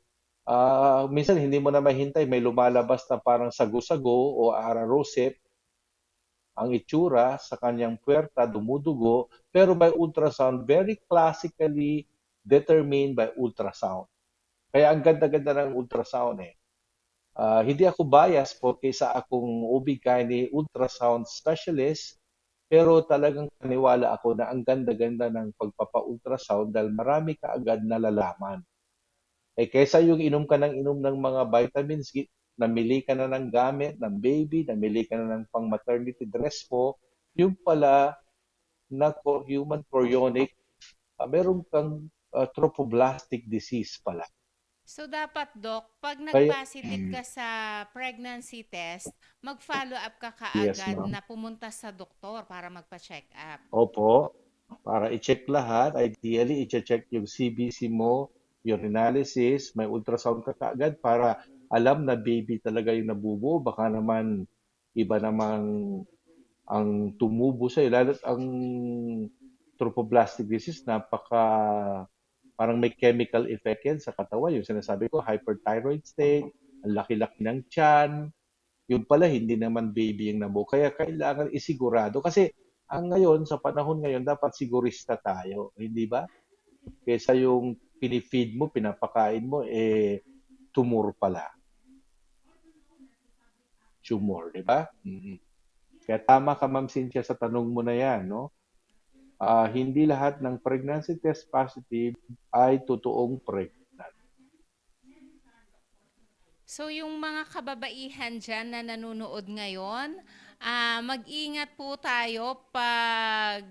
minsan hindi mo na mahintay, may lumalabas na parang sago-sago o ararosep ang itsura sa kanyang puwerta, dumudugo, pero by ultrasound, very classically determined by ultrasound. Kaya ang ganda-ganda ng ultrasound eh. Hindi ako bias po kaysa akong OB-GYN ultrasound specialist, pero talagang paniwala ako na ang ganda-ganda ng pagpapa-ultrasound dahil marami ka agad nalalaman. Kaysa yung inom ka ng mga vitamins, namili ka na ng gamit, ng baby, namili ka na ng pang-maternity dress mo, yung pala na human chorionic, meron kang trophoblastic disease pala. So dapat, Doc, pag nag-positive ka sa pregnancy test, mag-follow up ka kaagad na pumunta sa doktor para magpa-check up. Opo, para i-check lahat. Ideally, i-check yung CBC mo, urinalysis, may ultrasound ka kaagad para alam na baby talaga yung nabubuo. Baka naman iba namang ang tumubo sa'yo. Lalo ang trophoblastic disease, parang may chemical effect yan sa katawan. Yung sinasabi ko, hyperthyroid state, ang laki-laki ng tiyan. Yung pala, hindi naman baby yung nabuo. Kaya kailangan isigurado. Kasi ngayon, sa panahon ngayon, dapat sigurista tayo. Hindi ba? Kesa yung pinifeed mo, pinapakain mo, tumor pala. Tumor, di ba? Kaya tama ka, Ma'am Cynthia, sa tanong mo na yan, no? Hindi lahat ng pregnancy test positive ay totoong pregnant. So yung mga kababaihan dyan na nanonood ngayon, mag-ingat po tayo pag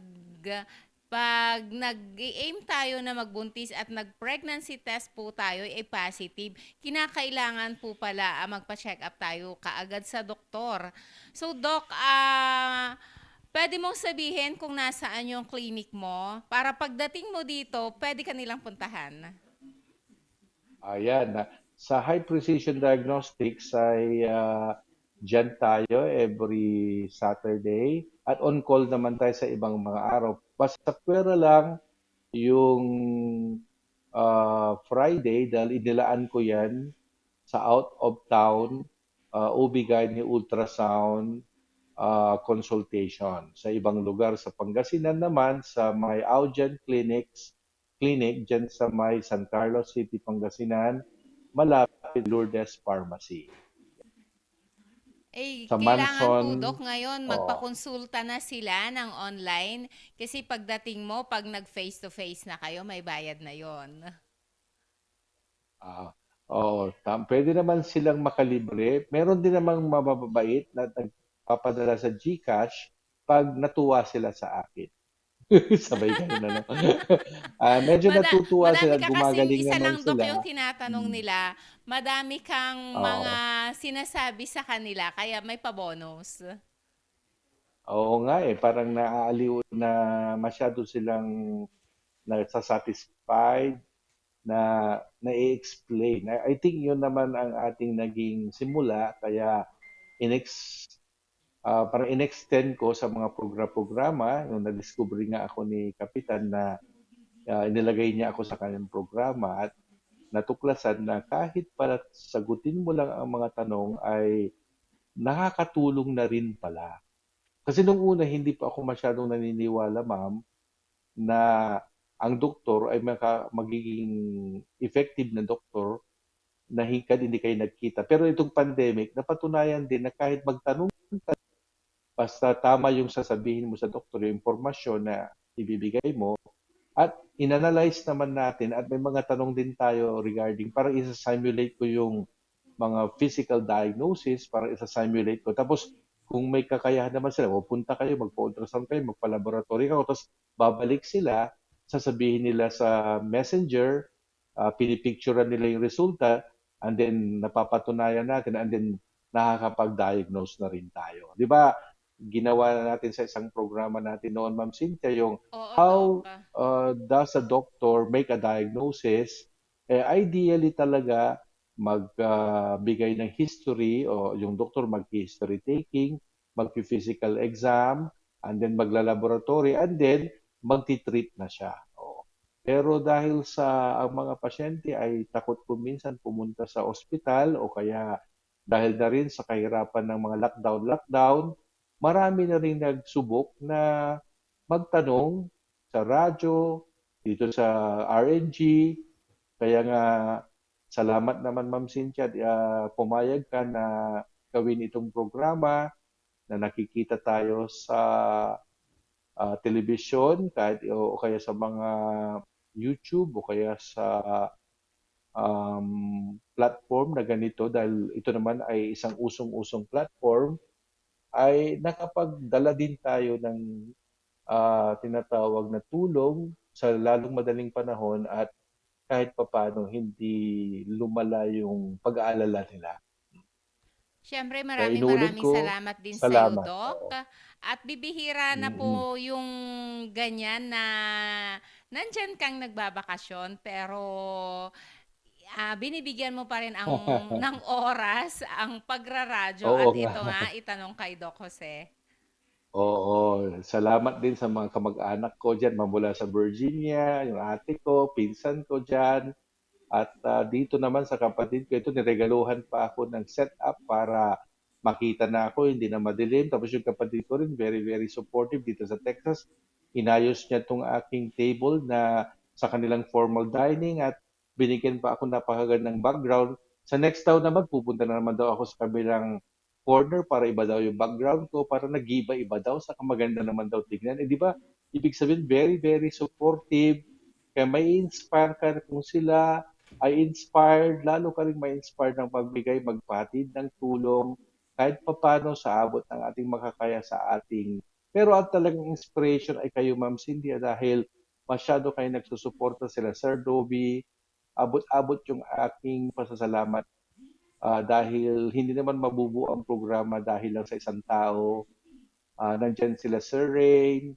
nag-aim tayo na magbuntis at nag-pregnancy test po tayo ay positive, kinakailangan po pala magpa-check up tayo kaagad sa doktor. So Doc, pwede mong sabihin kung nasaan yung clinic mo para pagdating mo dito, pwede ka nilang puntahan. Ayan. Sa High Precision Diagnostics ay dyan tayo every Saturday at on call naman tayo sa ibang mga araw. Basta pwera lang yung Friday dahil inilaan ko yan sa out of town OB-GYN ultrasound consultation. Sa ibang lugar sa Pangasinan naman, sa may Augen clinic dyan sa may San Carlos City, Pangasinan, malapit Lourdes Pharmacy. Sa kailangan po, Doc, ngayon magpakonsulta na sila ng online kasi pagdating mo, pag nag-face-to-face na kayo, may bayad na yon. Pwede naman silang makalibre. Meron din namang mababait na nagpapadala sa GCash pag natuwa sila sa akin. Sabay kayo na. Medyo natutuwa sila, gumagaling isa lang, naman Doc, sila. yung tinatanong nila, madami kang mga sinasabi sa kanila, kaya may pa-bonus. Oo nga parang naaaliw na masyado silang nasasatisfied na i-explain. I think yun naman ang ating naging simula, kaya parang in-extend ko sa mga programa, nung na-discover nga ako ni Kapitan na inilagay niya ako sa kanyang programa at natuklasan na kahit para sagutin mo lang ang mga tanong ay nakakatulong na rin pala. Kasi nung una, hindi pa ako masyadong naniniwala, ma'am, na ang doktor ay magiging effective na doktor na hingkad hindi kayo nagkita. Pero itong pandemic, napatunayan din na kahit magtanong ka, basta tama yung sasabihin mo sa doktor, yung impormasyon na ibibigay mo, at inanalyze naman natin at may mga tanong din tayo regarding, parang isa-simulate ko yung mga physical diagnosis, parang isa-simulate ko. Tapos, kung may kakayahan naman sila, pupunta kayo, magpa-ultrasound kayo, magpa-laboratory kayo, tapos babalik sila, sasabihin nila sa messenger, pinipicturean nila yung resulta, and then napapatunayan natin, and then nakakapag-diagnose na rin tayo. Di ba, ginawa na natin sa isang programa natin noon, Ma'am Cynthia, yung Oo, how Doc. does a doctor make a diagnosis? Ideally talaga, magbigay ng history o yung doktor mag-history taking, mag-physical exam, and then magla-laboratory, and then magti-treat na siya. Oo. Pero dahil sa ang mga pasyente ay takot po minsan pumunta sa ospital o kaya dahil na rin sa kahirapan ng mga lockdown, marami na rin nagsubok na magtanong sa radyo, dito sa RNG. Kaya nga, salamat naman Ma'am Cynthia, pumayag ka na gawin itong programa na nakikita tayo sa telebisyon kahit o kaya sa mga YouTube o kaya sa platform na ganito dahil ito naman ay isang usong-usong platform ay nakapagdala din tayo ng tinatawag na tulong sa lalong madaling panahon at kahit papaano hindi lumala yung pag-aalala nila. Siyempre, Kaya inuulit maraming ko, salamat din sa iyo, salamat. Doc. Oo. At bibihira na Mm-mm. po yung ganyan na nandyan kang nagbabakasyon pero binibigyan mo pa rin ng oras ang pagraradyo Oo at nga. ito nga, itanong kay Doc Jose. Oo, salamat din sa mga kamag-anak ko dyan, mamula sa Virginia, yung ate ko, pinsan ko dyan. At dito naman sa kapatid ko, ito niregaluhan pa ako ng setup para makita na ako, hindi na madilim. Tapos yung kapatid ko rin, very, very supportive dito sa Texas. Inayos niya itong aking table na sa kanilang formal dining at binigyan pa ako napakagandang background. Sa next town naman, pupunta na naman daw ako sa kabilang corner para iba daw yung background ko, para nag-iba-iba daw, sa maganda naman daw tignan. Eh di ba, ibig sabihin, very, very supportive. Kaya may inspire ka kung sila ay inspired, lalo ka rin ma-inspired ng pagbigay, magpatid ng tulong, kahit papano sa abot ng ating makakaya sa ating. Pero at talagang inspiration ay kayo, Ma'am Cynthia, dahil masyado kayo nagsusuporta sila, Sir Dobby, abot-abot yung aking pasasalamat dahil hindi naman mabubuo ang programa dahil lang sa isang tao. Nandyan sila Sir Rain.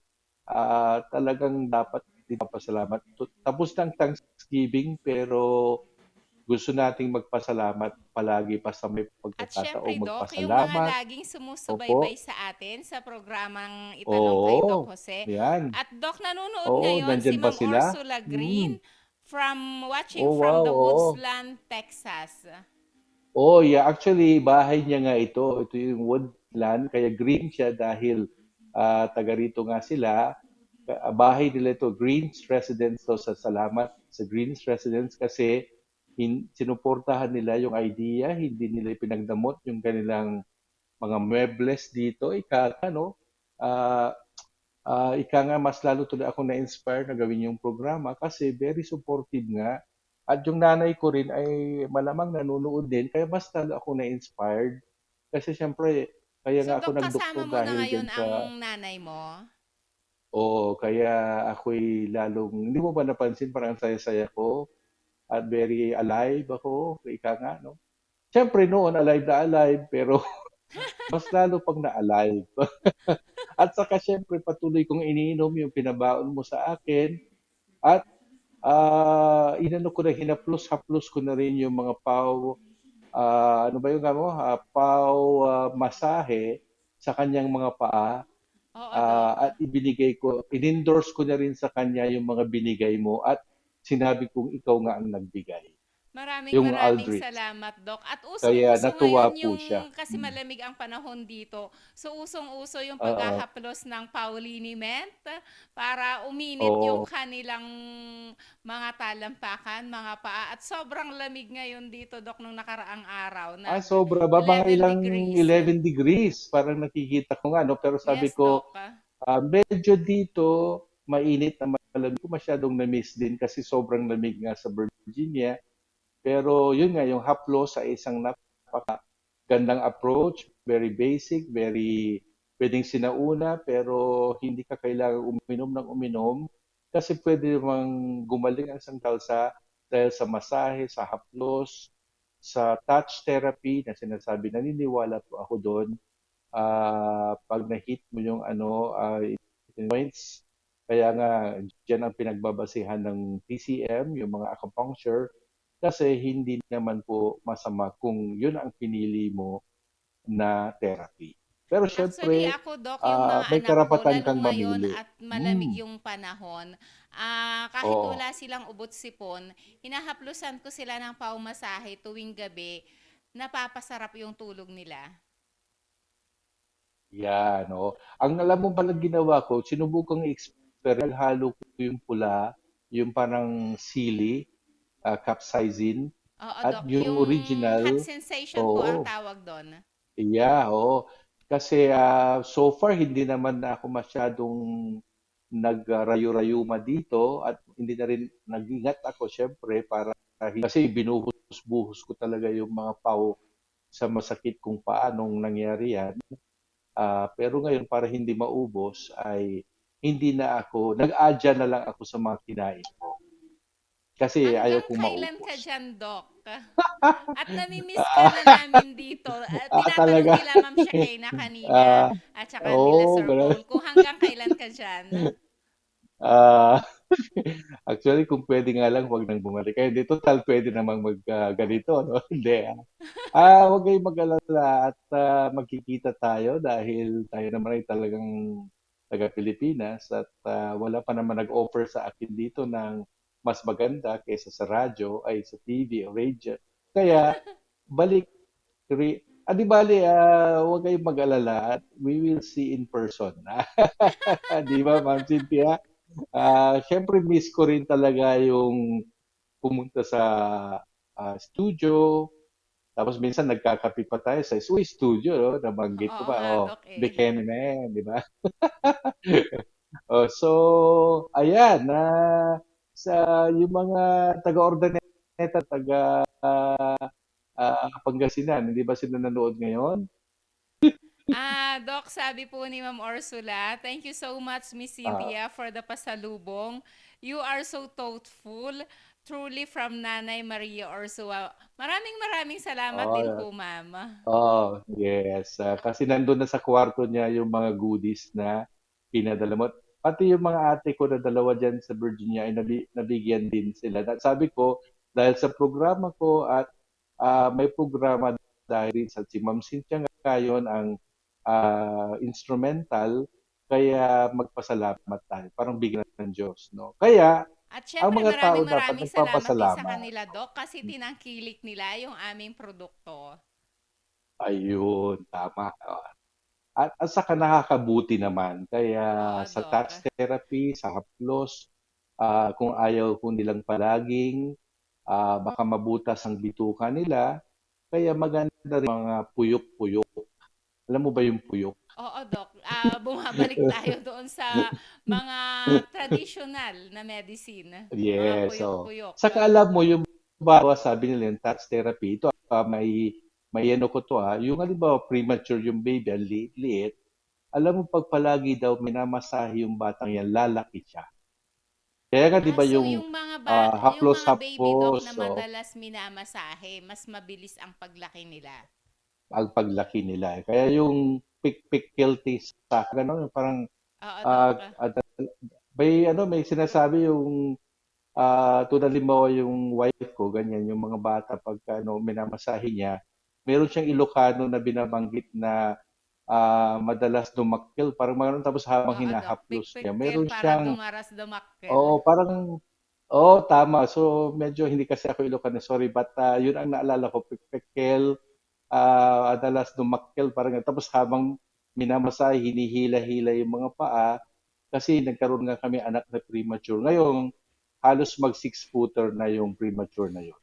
Talagang dapat ipapasalamat. Tapos ng Thanksgiving pero gusto nating magpasalamat palagi pa sa may At syempre, pagkakataong Doc, yung mga magpasalamat. laging sumusubaybay Opo. sa atin sa programang Itanong kay Doc Oo. Jose. Yan. At Doc, nanonood Oo, ngayon si nandyan ba Ma'am sila? Ursula Mm. Green watching Oh, from wow. the Oo. Woodsland, Texas. Oh, yeah. Actually, bahay niya nga ito. Ito yung woodland. Kaya green siya dahil taga rito nga sila. Bahay nila ito, Greens Residence. So, sa salamat sa Greens Residence kasi sinuportahan nila yung idea. Hindi nila pinagdamot yung kanilang mga muebles dito. No? Ah, ika nga, mas lalo tuloy ako na-inspire na gawin yung programa kasi very supportive nga. At yung nanay ko rin ay malamang nanonood din, kaya mas lalo ako na-inspired. Kasi siyempre, kaya So, nga ako Doc, kasama nagdoktor mo na dahil ngayon dyan ang sa... nanay mo? Oo, kaya ako'y lalong... Hindi mo ba napansin, parang saya-saya ko at very alive ako, ika nga, no? Siyempre noon, alive na alive, pero mas lalo pang na-alive. At saka siyempre, patuloy kong iniinom yung pinabaon mo sa akin. At inano ko na, hinaplos-haplos ko na rin yung mga pau, ano ba yung masahe sa kanyang mga paa Oo, Doc. at in-endorse ko na rin sa kanya yung mga binigay mo at sinabi kong ikaw nga ang nagbigay, Maraming yung maraming Aldrich. salamat, Doc. At Kaya usong-uso natuwa ngayon po yung, siya. kasi malamig ang panahon dito, so usong-uso yung Oo. paghahaplos ng Pauliniment para uminit yung Oo. kanilang mga talampakan, mga paa. At sobrang lamig ngayon dito, Doc, nung nakaraang araw. Sobra ba? Mga 11 ilang degrees. 11 degrees. Parang nakikita ko nga, no? Pero sabi Yes, ko, Doc. medyo dito, mainit na malamig. Ko masyadong na-miss din kasi sobrang lamig nga sa Virginia. Pero yun nga, yung haplos sa isang napakagandang approach, very basic, very pwedeng sinauna, pero hindi ka kailangan uminom ng uminom kasi pwede namang gumaling ang isang tao dahil sa masahe, sa haplos, sa touch therapy na sinasabi, naniniwala po ako doon. Pag na-hit mo yung points, kaya nga dyan ang pinagbabasihan ng TCM, yung mga acupuncture, kasi hindi naman po masama kung yun ang pinili mo na therapy. Pero Actually, syempre, ako, Doc, yung mga may anak ko, karapatan lalo kang ngayon mamili. at malamig yung panahon, kahit Oo. wala silang ubot sipon, hinahaplusan ko sila ng paumasahe tuwing gabi, napapasarap yung tulog nila. Yan, no. Ang alam mo palang ginawa ko, sinubukang experiment, halo ko yung pula, yung parang sili, capsaicin, Oo, at Doc, yung yung hot original, sensation po ang oo, tawag doon. yeah, oo. Kasi so far hindi naman na ako masyadong nagrayo-rayuma dito at hindi na rin nag-ingat ako syempre kasi binuhos-buhos ko talaga yung mga pau sa masakit kung paanong nangyari yan. Pero ngayon para hindi maubos ay hindi na ako, nag-adya na lang ako sa mga kinain ko. Kasi ayaw Hanggang kong kailan ka maubos. dyan, Doc? At namimiss ka na namin dito. Tinatanong Talaga. nila Ma'am Shakena kanina at saka nila Oo, Sir ganun. Paul kung hanggang kailan ka dyan. Ah, actually, kung pwede nga lang, wag nang bumalik. Kaya di total, pwede namang ganito, no? Hindi. Huwag kayong mag-alala at magkikita tayo dahil tayo naman ay talagang taga-Pilipinas at wala pa naman nag-offer sa akin dito ng mas maganda kaysa sa radyo ay sa TV o radio. Kaya balik, di bali, huwag kayong mag-alala at we will see in person. Di ba, Ma'am Cynthia? Siyempre miss ko rin talaga yung pumunta sa studio. Tapos minsan nagkakape pa tayo sa studio, no? Nabanggit ko Oo pa, nga, Doc eh. Bikini na yan, di ba? So, ayan, sa yung mga taga-Ordaneta, taga Pangasinan, hindi ba sila nanood ngayon? Doc, sabi po ni Ma'am Ursula, thank you so much, Miss Ah, Cynthia, for the pasalubong. You are so thoughtful. Truly from Nanay Maria Ursula. Maraming salamat din oh, po, Ma'am. yes. Kasi nandun na sa kwarto niya yung mga goodies na pinadala mo. Pati yung mga ate ko na dalawa dyan sa Virginia ay nabigyan din sila. At sabi ko, dahil sa programa ko at may programa dahil sa si Ma'am Cynthia ngayon ang instrumental, kaya magpasalamat tayo. Parang bigyan ng Diyos, no? Kaya, At ang syempre, mga tao dapat maraming salamat din sa nagpapasalamat. kanila, Doc, kasi tinangkilik nila yung aming produkto. Ayun, tama. At saka nakakabuti naman. Kaya Oo, sa Doc. touch therapy, sa haplos, kung ayaw ko nilang palaging, baka mabutas ang bituka nila. Kaya maganda rin mga puyok-puyok. Alam mo ba yung puyok? Oo, Doc. Bumabalik tayo doon sa mga traditional na medicine. Mga Yes, puyok-puyok. Saka alam mo, yung bawa sabi nila yung touch therapy, ito may ano ko to yung halimbawa premature yung baby, ang liit, alam mo pag palagi daw minamasahe yung batang yan, lalaki siya. Kaya nga 'di ba So yung yung mga yung mga baby, Doc, haplos-haplos, na madalas minamasahe, mas mabilis ang paglaki nila. ang paglaki nila. Kaya yung pick healthy sa gano'n, parang Oo, Doc. may sinasabi yung tulad halimbawa yung wife ko, ganyan, yung mga bata pagka minamasahe niya, meron siyang Ilocano na binabanggit na madalas dumakkel, parang mga ganun. Tapos habang Oo, Doc. hinahaplos niya, Pikpik meron para siyang, dumaras dumakkel. parang, tama. So, medyo hindi kasi ako Ilocano, sorry. But yun ang naalala ko, pikpikkel, madalas dumakkel, parang ganun. Tapos habang minamasahe, hinihila-hila yung mga paa, kasi nagkaroon nga kami anak na premature. Ngayon, halos mag 6-footer na yung premature na yun.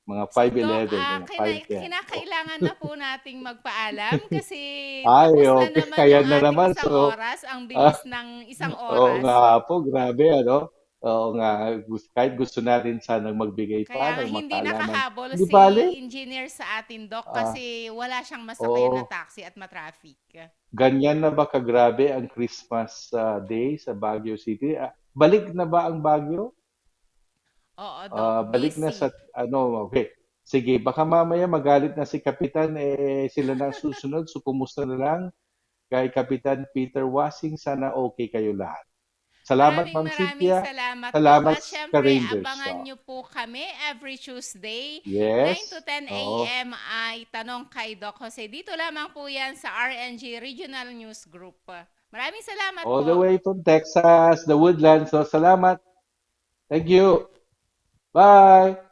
Mga So, Doc, 5'11", mga 5'10". kinakailangan na po nating magpaalam kasi Ay, tapos na okay. naman Kaya yung na ating naman. isang So, oras. Ang bilis ng isang oo oras. nga po, grabe, ano? Oo nga, kahit gusto natin sanang magbigay pa Kaya ng hindi makaalaman. nakahabol Hindi si bale? engineer sa atin, Doc, Ah, kasi wala siyang masakyan na oo. taxi at matraffic. Ganyan na ba kagrabe ang Christmas Day sa Baguio City? Balik na ba ang Baguio? Oo, Doc, Balik na busy. sa okay. Sige, baka mamaya magalit na si Kapitan, sila na ang susunod. So, kumusta na lang kay Kapitan Peter Wasing. Sana okay kayo lahat. Salamat, Ma'am Maraming Cynthia. salamat, Doc. Salamat, At syempre, ka-Rangers. abangan nyo po kami every Tuesday, 9 to Yes. 10 Oo. a.m. ay Tanong kay Doc Jose. Dito lamang po yan sa RNG Regional News Group. Maraming salamat All the po. way from Texas, the Woodlands. So, salamat. Thank you. Bye.